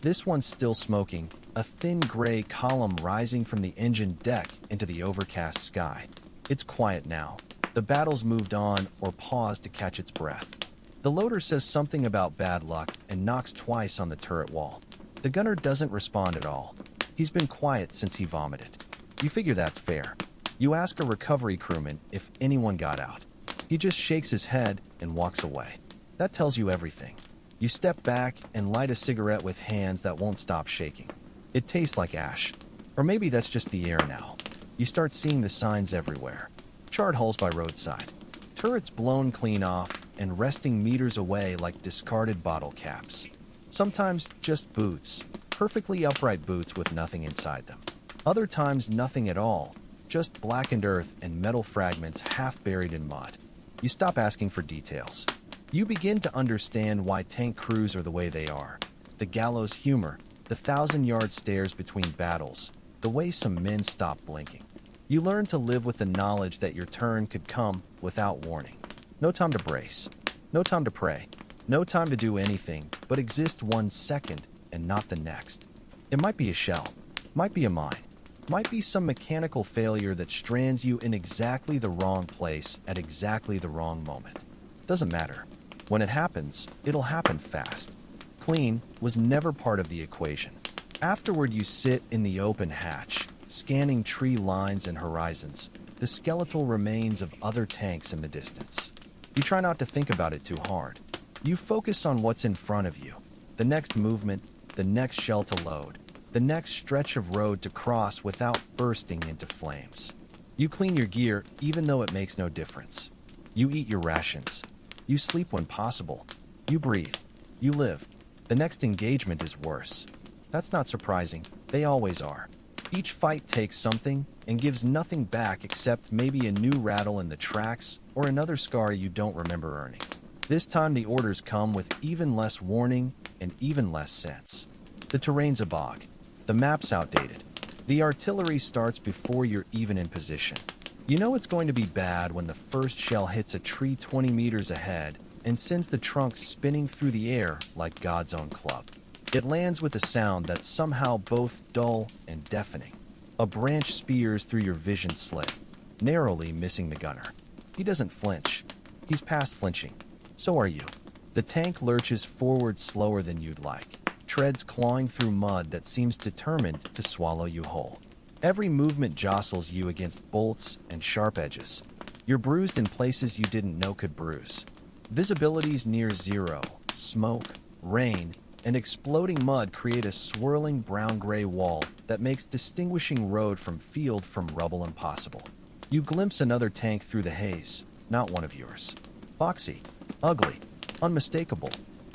A: This one's still smoking, a thin gray column rising from the engine deck into the overcast sky. It's quiet now. The battle's moved on or paused to catch its breath. The loader says something about bad luck and knocks twice on the turret wall. The gunner doesn't respond at all. He's been quiet since he vomited. You figure that's fair. You ask a recovery crewman if anyone got out. He just shakes his head and walks away. That tells you everything. You step back and light a cigarette with hands that won't stop shaking. It tastes like ash. Or maybe that's just the air now. You start seeing the signs everywhere. Charred holes by roadside. Turrets blown clean off and resting meters away like discarded bottle caps. Sometimes just boots. Perfectly upright boots with nothing inside them. Other times nothing at all. Just blackened earth and metal fragments half buried in mud. You stop asking for details. You begin to understand why tank crews are the way they are. The gallows humor, the 1,000-yard stares between battles, the way some men stop blinking. You learn to live with the knowledge that your turn could come without warning. No time to brace. No time to pray. No time to do anything but exist 1 second and not the next. It might be a shell. Might be a mine. Might be some mechanical failure that strands you in exactly the wrong place at exactly the wrong moment. Doesn't matter. When it happens, it'll happen fast. Clean was never part of the equation. Afterward, you sit in the open hatch, scanning tree lines and horizons, the skeletal remains of other tanks in the distance. You try not to think about it too hard. You focus on what's in front of you, the next movement, the next shell to load, the next stretch of road to cross without bursting into flames. You clean your gear even though it makes no difference. You eat your rations. You sleep when possible. You breathe. You live. The next engagement is worse. That's not surprising. They always are. Each fight takes something and gives nothing back except maybe a new rattle in the tracks or another scar you don't remember earning. This time the orders come with even less warning and even less sense. The terrain's a bog. The map's outdated. The artillery starts before you're even in position. You know it's going to be bad when the first shell hits a tree 20 meters ahead and sends the trunk spinning through the air like God's own club. It lands with a sound that's somehow both dull and deafening. A branch spears through your vision slit, narrowly missing the gunner. He doesn't flinch. He's past flinching. So are you. The tank lurches forward slower than you'd like, treads clawing through mud that seems determined to swallow you whole. Every movement jostles you against bolts and sharp edges. You're bruised in places you didn't know could bruise. Visibility's near zero. Smoke, rain, and exploding mud create a swirling brown-gray wall that makes distinguishing road from field from rubble impossible. You glimpse another tank through the haze, not one of yours. Boxy, ugly, unmistakable.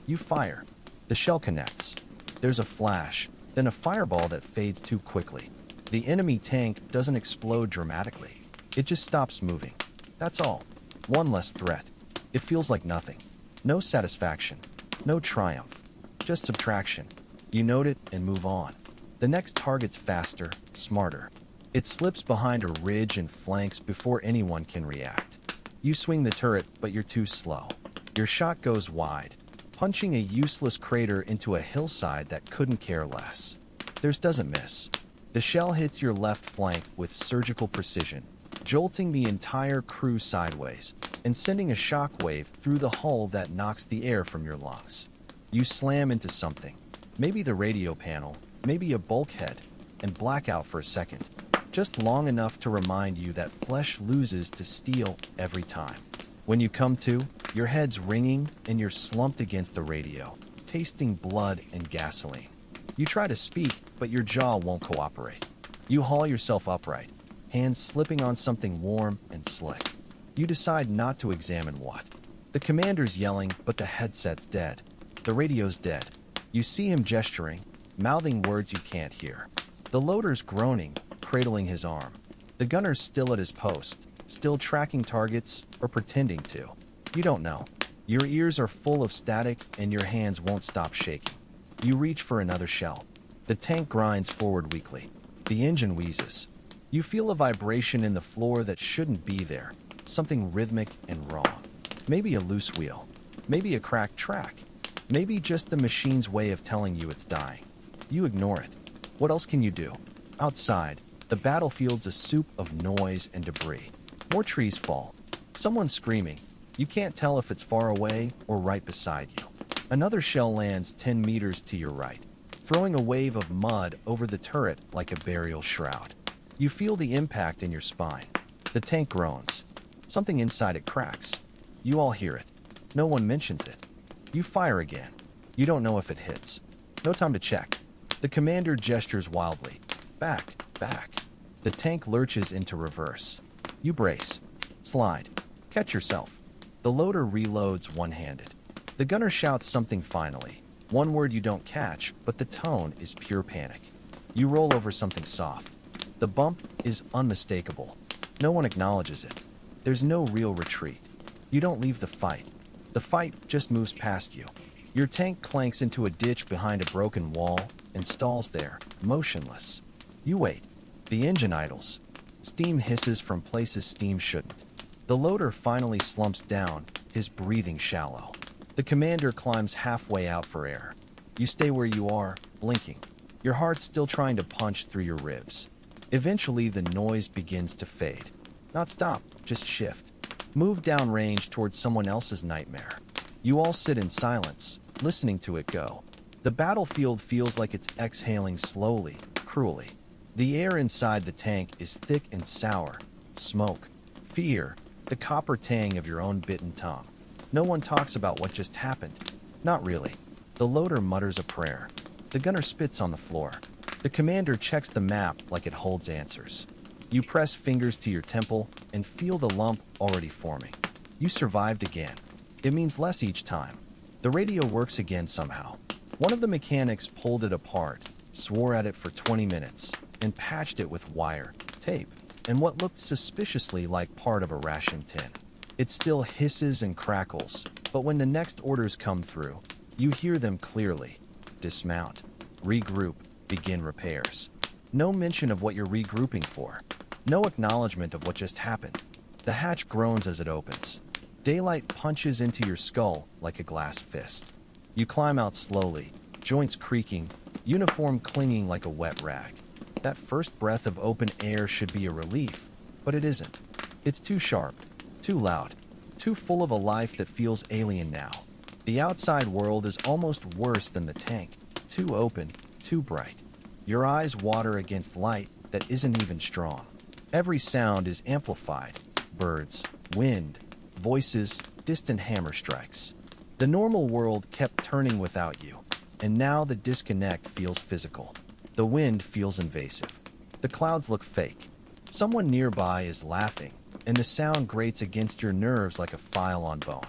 A: You fire. The shell connects. There's a flash, then a fireball that fades too quickly. The enemy tank doesn't explode dramatically. It just stops moving. That's all. One less threat. It feels like nothing. No satisfaction. No triumph. Just subtraction. You note it and move on. The next target's faster, smarter. It slips behind a ridge and flanks before anyone can react. You swing the turret, but you're too slow. Your shot goes wide, punching a useless crater into a hillside that couldn't care less. Theirs doesn't miss. The shell hits your left flank with surgical precision, jolting the entire crew sideways and sending a shockwave through the hull that knocks the air from your lungs. You slam into something, maybe the radio panel, maybe a bulkhead, and black out for a second, just long enough to remind you that flesh loses to steel every time. When you come to, your head's ringing and you're slumped against the radio, tasting blood and gasoline. You try to speak, but your jaw won't cooperate. You haul yourself upright, hands slipping on something warm and slick. You decide not to examine what. The commander's yelling, but the headset's dead. The radio's dead. You see him gesturing, mouthing words you can't hear. The loader's groaning, cradling his arm. The gunner's still at his post, still tracking targets or pretending to. You don't know. Your ears are full of static and your hands won't stop shaking. You reach for another shell. The tank grinds forward weakly. The engine wheezes. You feel a vibration in the floor that shouldn't be there, something rhythmic and wrong. Maybe a loose wheel. Maybe a cracked track. Maybe just the machine's way of telling you it's dying. You ignore it. What else can you do? Outside, the battlefield's a soup of noise and debris. More trees fall. Someone's screaming. You can't tell if it's far away or right beside you. Another shell lands 10 meters to your right, throwing a wave of mud over the turret like a burial shroud. You feel the impact in your spine. The tank groans. Something inside it cracks. You all hear it. No one mentions it. You fire again. You don't know if it hits. No time to check. The commander gestures wildly. Back, back. The tank lurches into reverse. You brace. Slide. Catch yourself. The loader reloads one-handed. The gunner shouts something finally. One word you don't catch, but the tone is pure panic. You roll over something soft. The bump is unmistakable. No one acknowledges it. There's no real retreat. You don't leave the fight. The fight just moves past you. Your tank clanks into a ditch behind a broken wall and stalls there, motionless. You wait. The engine idles. Steam hisses from places steam shouldn't. The loader finally slumps down, his breathing shallow. The commander climbs halfway out for air. You stay where you are, blinking. Your heart's still trying to punch through your ribs. Eventually, the noise begins to fade. Not stop, just shift. Move downrange towards someone else's nightmare. You all sit in silence, listening to it go. The battlefield feels like it's exhaling slowly, cruelly. The air inside the tank is thick and sour. Smoke. Fear. The copper tang of your own bitten tongue. No one talks about what just happened. Not really. The loader mutters a prayer. The gunner spits on the floor. The commander checks the map like it holds answers. You press fingers to your temple and feel the lump already forming. You survived again. It means less each time. The radio works again somehow. One of the mechanics pulled it apart, swore at it for 20 minutes, and patched it with wire, tape, and what looked suspiciously like part of a ration tin. It still hisses and crackles, but when the next orders come through, you hear them clearly. Dismount, regroup, begin repairs. No mention of what you're regrouping for. No acknowledgement of what just happened. The hatch groans as it opens. Daylight punches into your skull like a glass fist. You climb out slowly, joints creaking, uniform clinging like a wet rag. That first breath of open air should be a relief, but it isn't. It's too sharp, too loud, too full of a life that feels alien now. The outside world is almost worse than the tank. Too open, too bright. Your eyes water against light that isn't even strong. Every sound is amplified. Birds, wind, voices, distant hammer strikes. The normal world kept turning without you, and now the disconnect feels physical. The wind feels invasive. The clouds look fake. Someone nearby is laughing, and the sound grates against your nerves like a file on bone.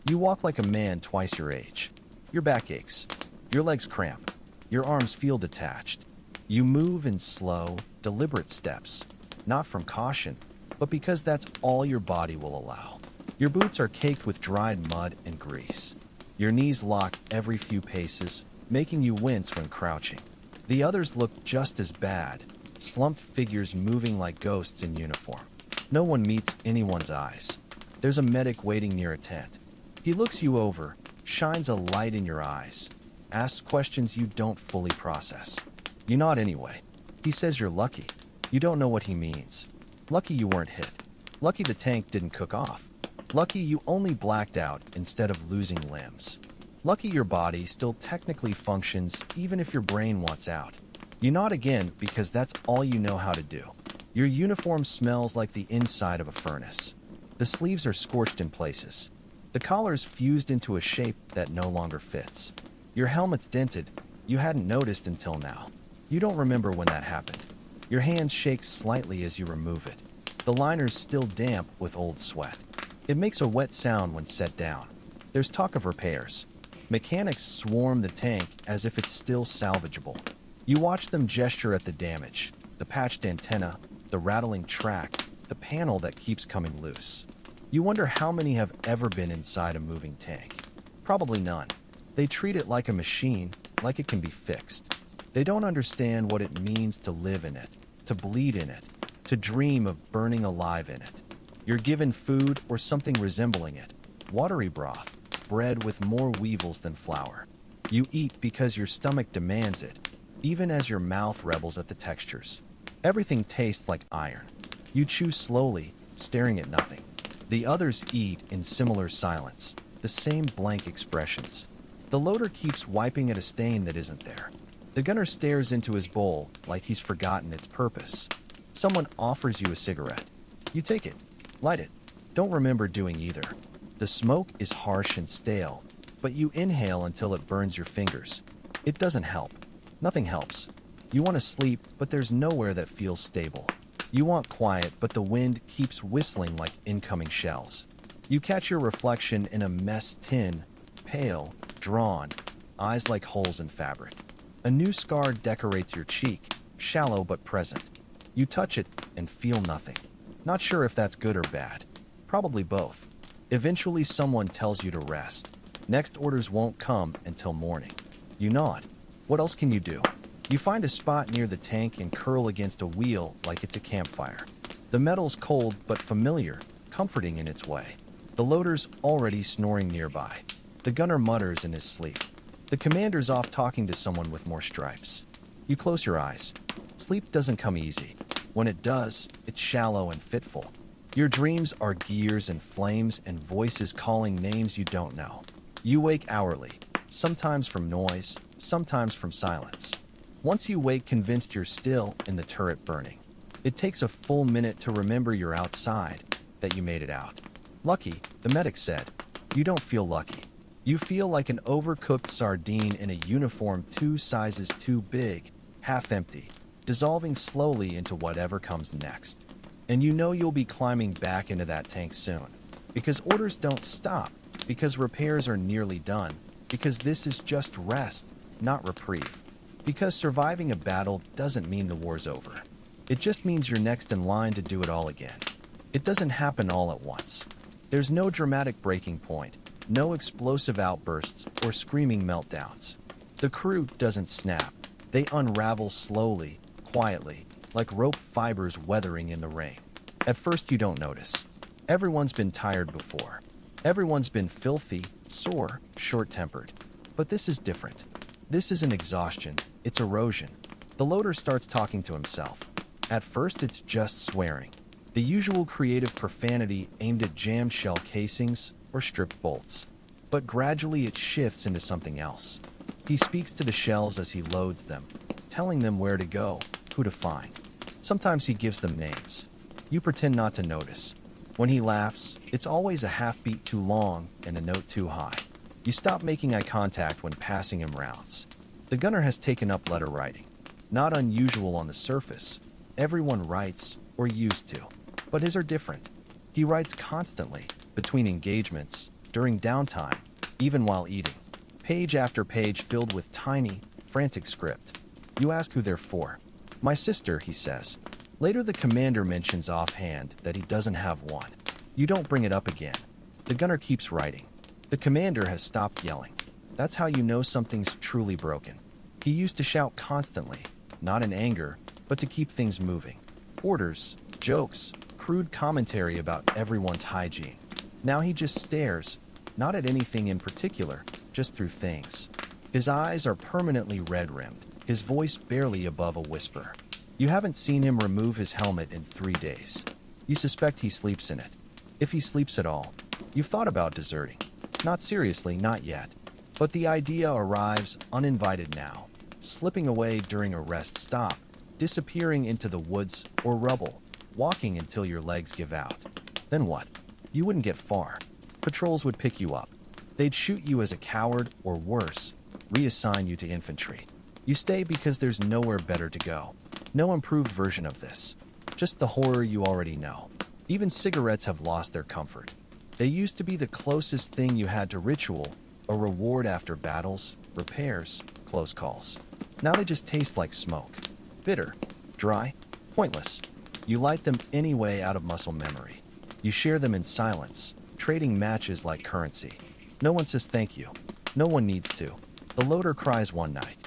A: You walk like a man twice your age. Your back aches. Your legs cramp. Your arms feel detached. You move in slow, deliberate steps, not from caution, but because that's all your body will allow. Your boots are caked with dried mud and grease. Your knees lock every few paces, making you wince when crouching. The others look just as bad, slumped figures moving like ghosts in uniform. No one meets anyone's eyes. There's a medic waiting near a tent. He looks you over, shines a light in your eyes, asks questions you don't fully process. You nod anyway. He says you're lucky. You don't know what he means. Lucky you weren't hit. Lucky the tank didn't cook off. Lucky you only blacked out instead of losing limbs. Lucky your body still technically functions even if your brain wants out. You nod again because that's all you know how to do. Your uniform smells like the inside of a furnace. The sleeves are scorched in places. The collar's fused into a shape that no longer fits. Your helmet's dented. You hadn't noticed until now. You don't remember when that happened. Your hands shake slightly as you remove it. The liner's still damp with old sweat. It makes a wet sound when set down. There's talk of repairs. Mechanics swarm the tank as if it's still salvageable. You watch them gesture at the damage, the patched antenna, the rattling track, the panel that keeps coming loose. You wonder how many have ever been inside a moving tank. Probably none. They treat it like a machine, like it can be fixed. They don't understand what it means to live in it, to bleed in it, to dream of burning alive in it. You're given food or something resembling it, watery broth, bread with more weevils than flour. You eat because your stomach demands it, even as your mouth rebels at the textures. Everything tastes like iron. You chew slowly, staring at nothing. The others eat in similar silence, the same blank expressions. The loader keeps wiping at a stain that isn't there. The gunner stares into his bowl like he's forgotten its purpose. Someone offers you a cigarette. You take it, light it. Don't remember doing either. The smoke is harsh and stale. but you inhale until it burns your fingers. It doesn't help. Nothing helps. You want to sleep, but there's nowhere that feels stable. You want quiet, but the wind keeps whistling like incoming shells. You catch your reflection in a mess tin, pale, drawn, eyes like holes in fabric. A new scar decorates your cheek, shallow but present. You touch it and feel nothing. Not sure if that's good or bad. Probably both. Eventually someone tells you to rest. Next orders won't come until morning. You nod. What else can you do? You find a spot near the tank and curl against a wheel like it's a campfire. The metal's cold but familiar, comforting in its way. The loader's already snoring nearby. The gunner mutters in his sleep. The commander's off talking to someone with more stripes. You close your eyes. Sleep doesn't come easy. When it does, it's shallow and fitful. Your dreams are gears and flames and voices calling names you don't know. You wake hourly, sometimes from noise, sometimes from silence. Once you wake convinced you're still in the turret burning. It takes a full minute to remember you're outside, that you made it out. Lucky, the medic said. You don't feel lucky. You feel like an overcooked sardine in a uniform 2 sizes too big, half empty, dissolving slowly into whatever comes next. And you know you'll be climbing back into that tank soon. Because orders don't stop, because repairs are nearly done, because this is just rest, not reprieve. Because surviving a battle doesn't mean the war's over. It just means you're next in line to do it all again. It doesn't happen all at once. There's no dramatic breaking point, no explosive outbursts or screaming meltdowns. The crew doesn't snap. They unravel slowly, quietly, like rope fibers weathering in the rain. At first you don't notice. Everyone's been tired before. Everyone's been filthy, sore, short-tempered. But this is different. This isn't exhaustion, it's erosion. The loader starts talking to himself. At first it's just swearing. The usual creative profanity aimed at jammed shell casings or stripped bolts. But gradually it shifts into something else. He speaks to the shells as he loads them, telling them where to go, who to find. Sometimes he gives them names. You pretend not to notice. When he laughs, it's always a half beat too long and a note too high. You stop making eye contact when passing him rounds. The gunner has taken up letter writing. Not unusual on the surface. Everyone writes, or used to. But his are different. He writes constantly, between engagements, during downtime, even while eating. Page after page filled with tiny, frantic script. You ask who they're for. My sister, he says. Later the commander mentions offhand that he doesn't have one. You don't bring it up again. The gunner keeps writing. The commander has stopped yelling. That's how you know something's truly broken. He used to shout constantly, not in anger, but to keep things moving. Orders, jokes, crude commentary about everyone's hygiene. Now he just stares, not at anything in particular, just through things. His eyes are permanently red-rimmed, his voice barely above a whisper. You haven't seen him remove his helmet in 3 days. You suspect he sleeps in it. If he sleeps at all. You've thought about deserting. Not seriously, not yet. But the idea arrives uninvited now, slipping away during a rest stop, disappearing into the woods or rubble, walking until your legs give out. Then what? You wouldn't get far. Patrols would pick you up. They'd shoot you as a coward or worse, reassign you to infantry. You stay because there's nowhere better to go. No improved version of this. Just the horror you already know. Even cigarettes have lost their comfort. They used to be the closest thing you had to ritual, a reward after battles, repairs, close calls. Now they just taste like smoke. Bitter, dry, pointless. You light them anyway out of muscle memory. You share them in silence, trading matches like currency. No one says thank you. No one needs to. The loader cries one night.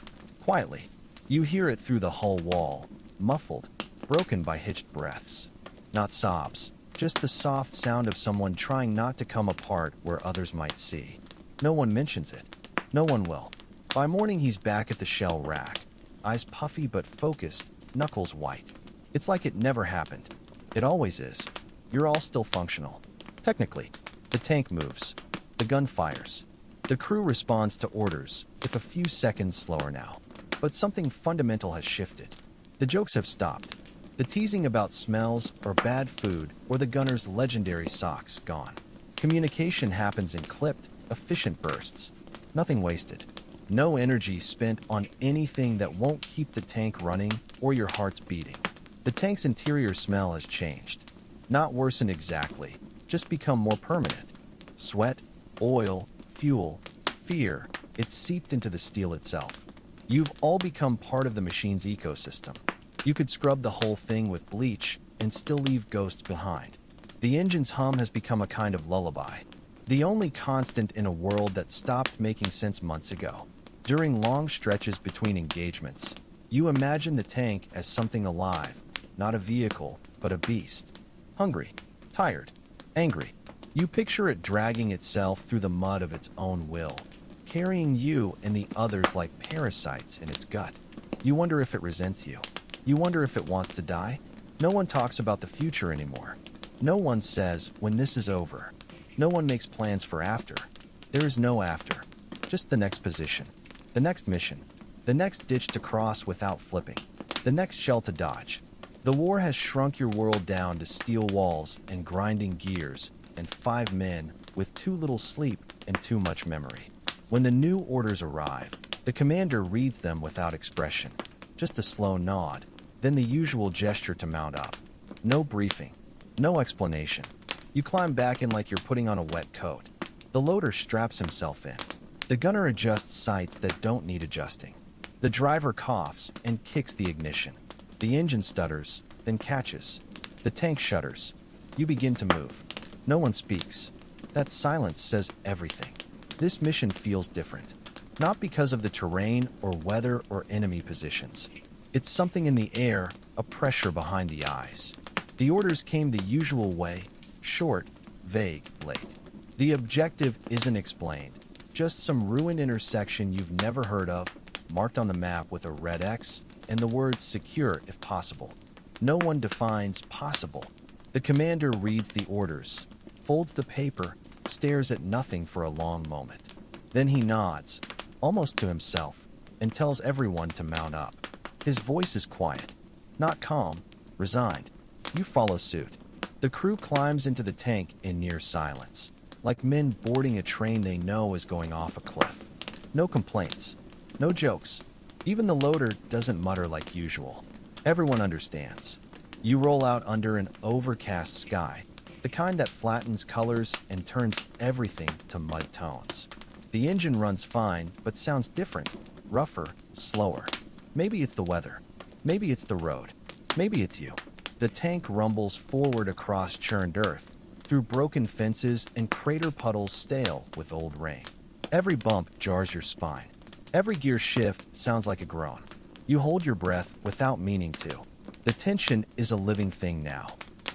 A: Quietly. You hear it through the hull wall, muffled, broken by hitched breaths. Not sobs, just the soft sound of someone trying not to come apart where others might see. No one mentions it. No one will. By morning he's back at the shell rack. Eyes puffy but focused, knuckles white. It's like it never happened. It always is. You're all still functional. Technically. The tank moves. The gun fires. The crew responds to orders, if a few seconds slower now. But something fundamental has shifted. The jokes have stopped. The teasing about smells or bad food or the gunner's legendary socks gone. Communication happens in clipped, efficient bursts. Nothing wasted. No energy spent on anything that won't keep the tank running or your heart's beating. The tank's interior smell has changed. Not worsened exactly, just become more permanent. Sweat, oil, fuel, fear, it's seeped into the steel itself. You've all become part of the machine's ecosystem. You could scrub the whole thing with bleach and still leave ghosts behind. The engine's hum has become a kind of lullaby. The only constant in a world that stopped making sense months ago. During long stretches between engagements, you imagine the tank as something alive, not a vehicle, but a beast. Hungry, tired, angry. You picture it dragging itself through the mud of its own will, carrying you and the others like parasites in its gut. You wonder if it resents you. You wonder if it wants to die. No one talks about the future anymore. No one says when this is over. No one makes plans for after. There is no after. Just the next position. The next mission. The next ditch to cross without flipping. The next shell to dodge. The war has shrunk your world down to steel walls and grinding gears and 5 men with too little sleep and too much memory. When the new orders arrive, the commander reads them without expression. Just a slow nod, then the usual gesture to mount up. No briefing. No explanation. You climb back in like you're putting on a wet coat. The loader straps himself in. The gunner adjusts sights that don't need adjusting. The driver coughs and kicks the ignition. The engine stutters, then catches. The tank shudders. You begin to move. No one speaks. That silence says everything. This mission feels different. Not because of the terrain or weather or enemy positions. It's something in the air, a pressure behind the eyes. The orders came the usual way. Short, vague, late. The objective isn't explained. Just some ruined intersection you've never heard of, marked on the map with a red X, and the words secure if possible. No one defines possible. The commander reads the orders, folds the paper, stares at nothing for a long moment. Then he nods, almost to himself, and tells everyone to mount up. His voice is quiet, not calm, resigned. You follow suit. The crew climbs into the tank in near silence, like men boarding a train they know is going off a cliff. No complaints, no jokes. Even the loader doesn't mutter like usual. Everyone understands. You roll out under an overcast sky, the kind that flattens colors and turns everything to mud tones. The engine runs fine, but sounds different, rougher, slower. Maybe it's the weather. Maybe it's the road. Maybe it's you. The tank rumbles forward across churned earth, through broken fences and crater puddles stale with old rain. Every bump jars your spine. Every gear shift sounds like a groan. You hold your breath without meaning to. The tension is a living thing now.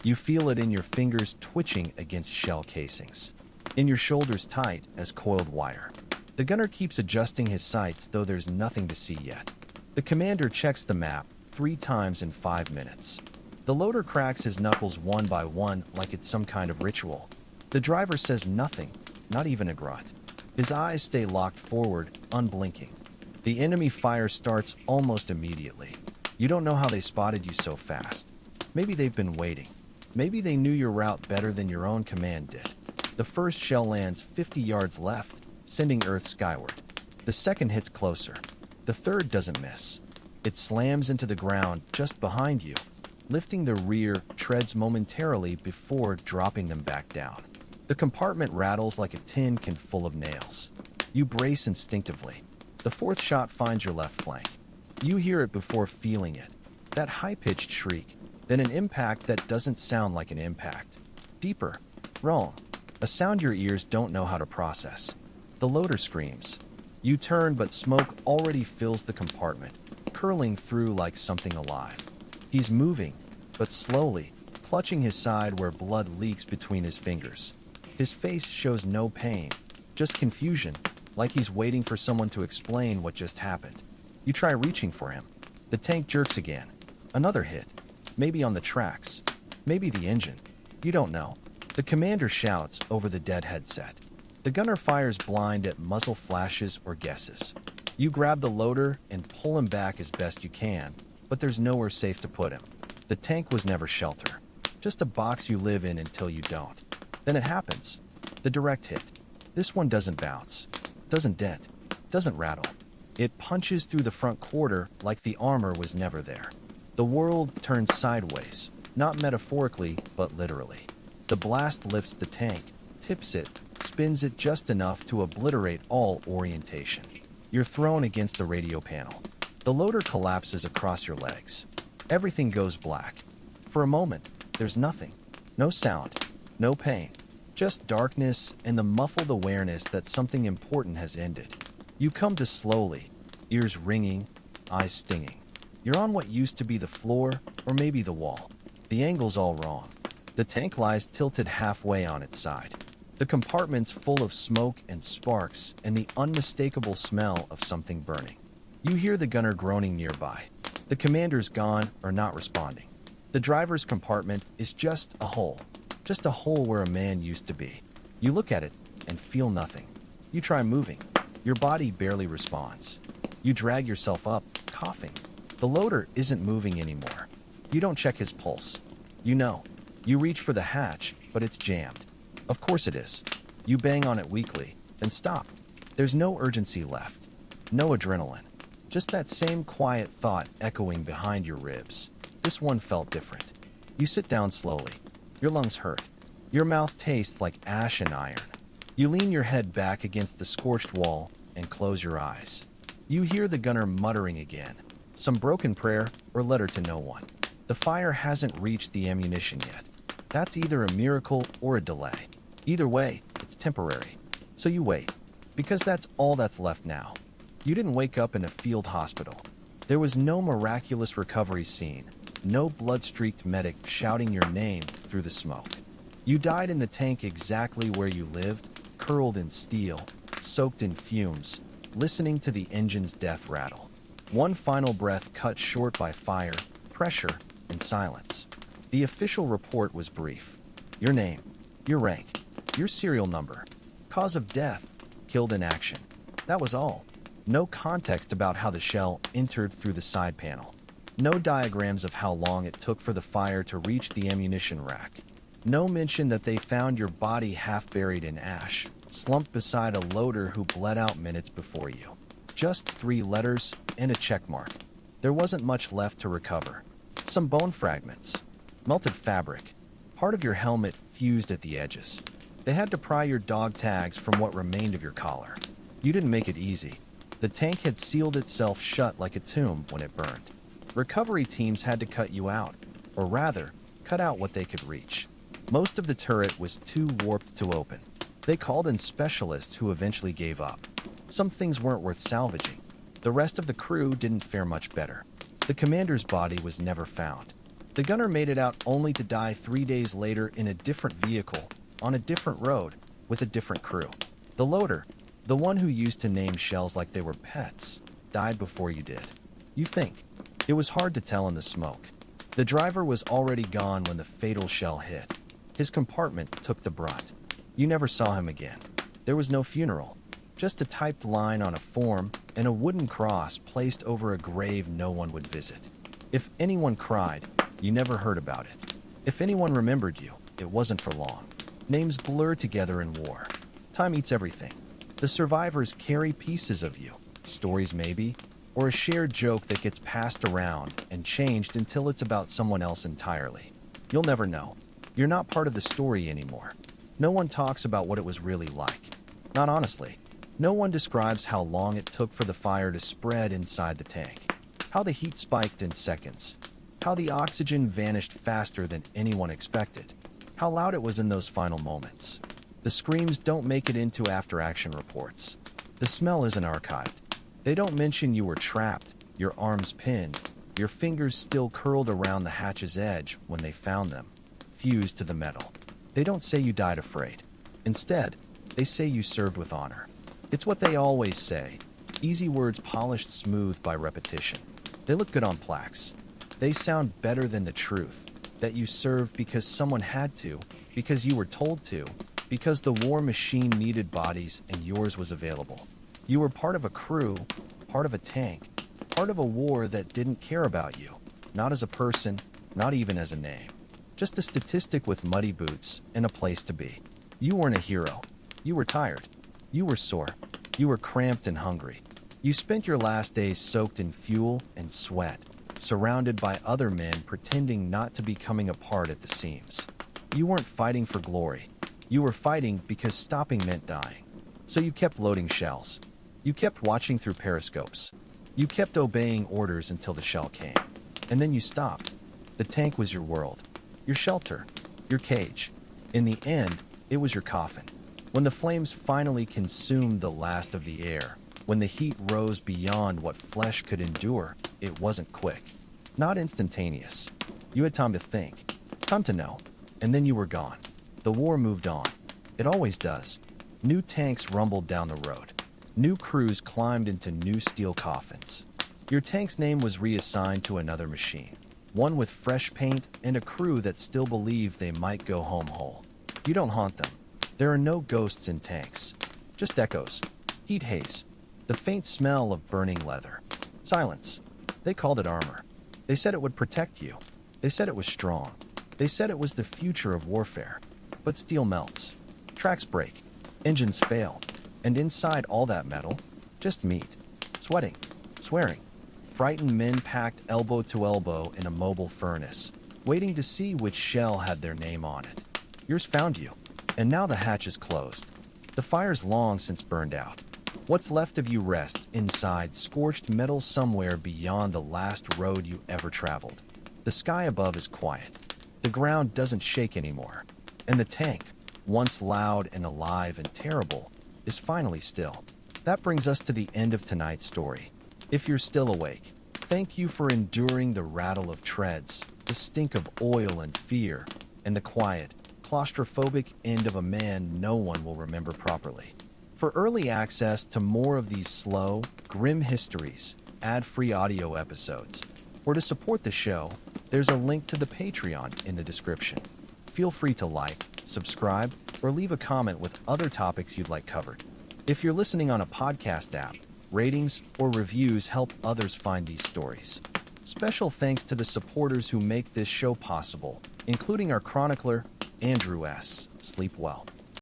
A: You feel it in your fingers twitching against shell casings, in your shoulders tight as coiled wire. The gunner keeps adjusting his sights, though there's nothing to see yet. The commander checks the map 3 times in 5 minutes. The loader cracks his knuckles one by one like it's some kind of ritual. The driver says nothing, not even a grunt. His eyes stay locked forward, unblinking. The enemy fire starts almost immediately. You don't know how they spotted you so fast. Maybe they've been waiting. Maybe they knew your route better than your own command did. The first shell lands 50 yards left, sending Earth skyward. The second hits closer. The third doesn't miss. It slams into the ground just behind you. Lifting the rear treads momentarily before dropping them back down. The compartment rattles like a tin can full of nails. You brace instinctively. The fourth shot finds your left flank. You hear it before feeling it. That high-pitched shriek, then an impact that doesn't sound like an impact. Deeper. Wrong. A sound your ears don't know how to process. The loader screams. You turn, but smoke already fills the compartment, curling through like something alive. He's moving, but slowly, clutching his side where blood leaks between his fingers. His face shows no pain, just confusion, like he's waiting for someone to explain what just happened. You try reaching for him. The tank jerks again. Another hit. Maybe on the tracks. Maybe the engine. You don't know. The commander shouts over the dead headset. The gunner fires blind at muzzle flashes or guesses. You grab the loader and pull him back as best you can, but there's nowhere safe to put him. The tank was never shelter. Just a box you live in until you don't. Then it happens. The direct hit. This one doesn't bounce. Doesn't dent. Doesn't rattle. It punches through the front quarter like the armor was never there. The world turns sideways, not metaphorically, but literally. The blast lifts the tank, tips it, spins it just enough to obliterate all orientation. You're thrown against the radio panel. The loader collapses across your legs. Everything goes black. For a moment, there's nothing. No sound, no pain. Just darkness and the muffled awareness that something important has ended. You come to slowly, ears ringing, eyes stinging. You're on what used to be the floor, or maybe the wall. The angle's all wrong. The tank lies tilted halfway on its side. The compartment's full of smoke and sparks and the unmistakable smell of something burning. You hear the gunner groaning nearby. The commander's gone or not responding. The driver's compartment is just a hole where a man used to be. You look at it and feel nothing. You try moving. Your body barely responds. You drag yourself up, coughing. The loader isn't moving anymore. You don't check his pulse. You know. You reach for the hatch, but it's jammed. Of course it is. You bang on it weakly, then stop. There's no urgency left. No adrenaline. Just that same quiet thought echoing behind your ribs. This one felt different. You sit down slowly. Your lungs hurt. Your mouth tastes like ash and iron. You lean your head back against the scorched wall and close your eyes. You hear the gunner muttering again. Some broken prayer or letter to no one. The fire hasn't reached the ammunition yet. That's either a miracle or a delay. Either way, it's temporary. So you wait, because that's all that's left now. You didn't wake up in a field hospital. There was no miraculous recovery scene, no blood-streaked medic shouting your name through the smoke. You died in the tank exactly where you lived, curled in steel, soaked in fumes, listening to the engine's death rattle. One final breath cut short by fire, pressure, and silence. The official report was brief. Your name, your rank, your serial number, cause of death, killed in action. That was all. No context about how the shell entered through the side panel. No diagrams of how long it took for the fire to reach the ammunition rack. No mention that they found your body half buried in ash, slumped beside a loader who bled out minutes before you. Just 3 letters and a check mark. There wasn't much left to recover. Some bone fragments, melted fabric, part of your helmet fused at the edges. They had to pry your dog tags from what remained of your collar. You didn't make it easy. The tank had sealed itself shut like a tomb when it burned. Recovery teams had to cut you out, or rather, cut out what they could reach. Most of the turret was too warped to open. They called in specialists who eventually gave up. Some things weren't worth salvaging. The rest of the crew didn't fare much better. The commander's body was never found. The gunner made it out only to die 3 days later in a different vehicle, on a different road, with a different crew. The loader, the one who used to name shells like they were pets, died before you did. You think. It was hard to tell in the smoke. The driver was already gone when the fatal shell hit. His compartment took the brunt. You never saw him again. There was no funeral, just a typed line on a form and a wooden cross placed over a grave no one would visit. If anyone cried, you never heard about it. If anyone remembered you, it wasn't for long. Names blur together in war. Time eats everything. The survivors carry pieces of you, stories maybe, or a shared joke that gets passed around and changed until it's about someone else entirely. You'll never know. You're not part of the story anymore. No one talks about what it was really like. Not honestly. No one describes how long it took for the fire to spread inside the tank. How the heat spiked in seconds. How the oxygen vanished faster than anyone expected. How loud it was in those final moments. The screams don't make it into after-action reports. The smell isn't archived. They don't mention you were trapped, your arms pinned, your fingers still curled around the hatch's edge when they found them, fused to the metal. They don't say you died afraid. Instead, they say you served with honor. It's what they always say. Easy words polished smooth by repetition. They look good on plaques. They sound better than the truth. That you served because someone had to, because you were told to, because the war machine needed bodies and yours was available. You were part of a crew, part of a tank, part of a war that didn't care about you. Not as a person, not even as a name. Just a statistic with muddy boots and a place to be. You weren't a hero. You were tired. You were sore. You were cramped and hungry. You spent your last days soaked in fuel and sweat, surrounded by other men pretending not to be coming apart at the seams. You weren't fighting for glory. You were fighting because stopping meant dying. So you kept loading shells. You kept watching through periscopes. You kept obeying orders until the shell came. And then you stopped. The tank was your world, your shelter, your cage. In the end, it was your coffin. When the flames finally consumed the last of the air, when the heat rose beyond what flesh could endure, it wasn't quick. Not instantaneous. You had time to think, time to know, and then you were gone. The war moved on. It always does. New tanks rumbled down the road. New crews climbed into new steel coffins. Your tank's name was reassigned to another machine, one with fresh paint and a crew that still believed they might go home whole. You don't haunt them. There are no ghosts in tanks, just echoes, heat haze, the faint smell of burning leather. Silence. They called it armor. They said it would protect you. They said it was strong. They said it was the future of warfare. But steel melts. Tracks break. Engines fail. And inside all that metal, just meat. Sweating. Swearing. Frightened men packed elbow to elbow in a mobile furnace, waiting to see which shell had their name on it. Yours found you. And now the hatch is closed. The fire's long since burned out. What's left of you rests inside scorched metal somewhere beyond the last road you ever traveled. The sky above is quiet. The ground doesn't shake anymore. And the tank, once loud and alive and terrible, is finally still. That brings us to the end of tonight's story. If you're still awake, thank you for enduring the rattle of treads, the stink of oil and fear, and the quiet, claustrophobic end of a man no one will remember properly. For early access to more of these slow, grim histories, ad-free audio episodes, or to support the show, there's a link to the Patreon in the description. Feel free to like, subscribe, or leave a comment with other topics you'd like covered. If you're listening on a podcast app, ratings or reviews help others find these stories. Special thanks to the supporters who make this show possible, including our chronicler, Andrew S. Sleep well.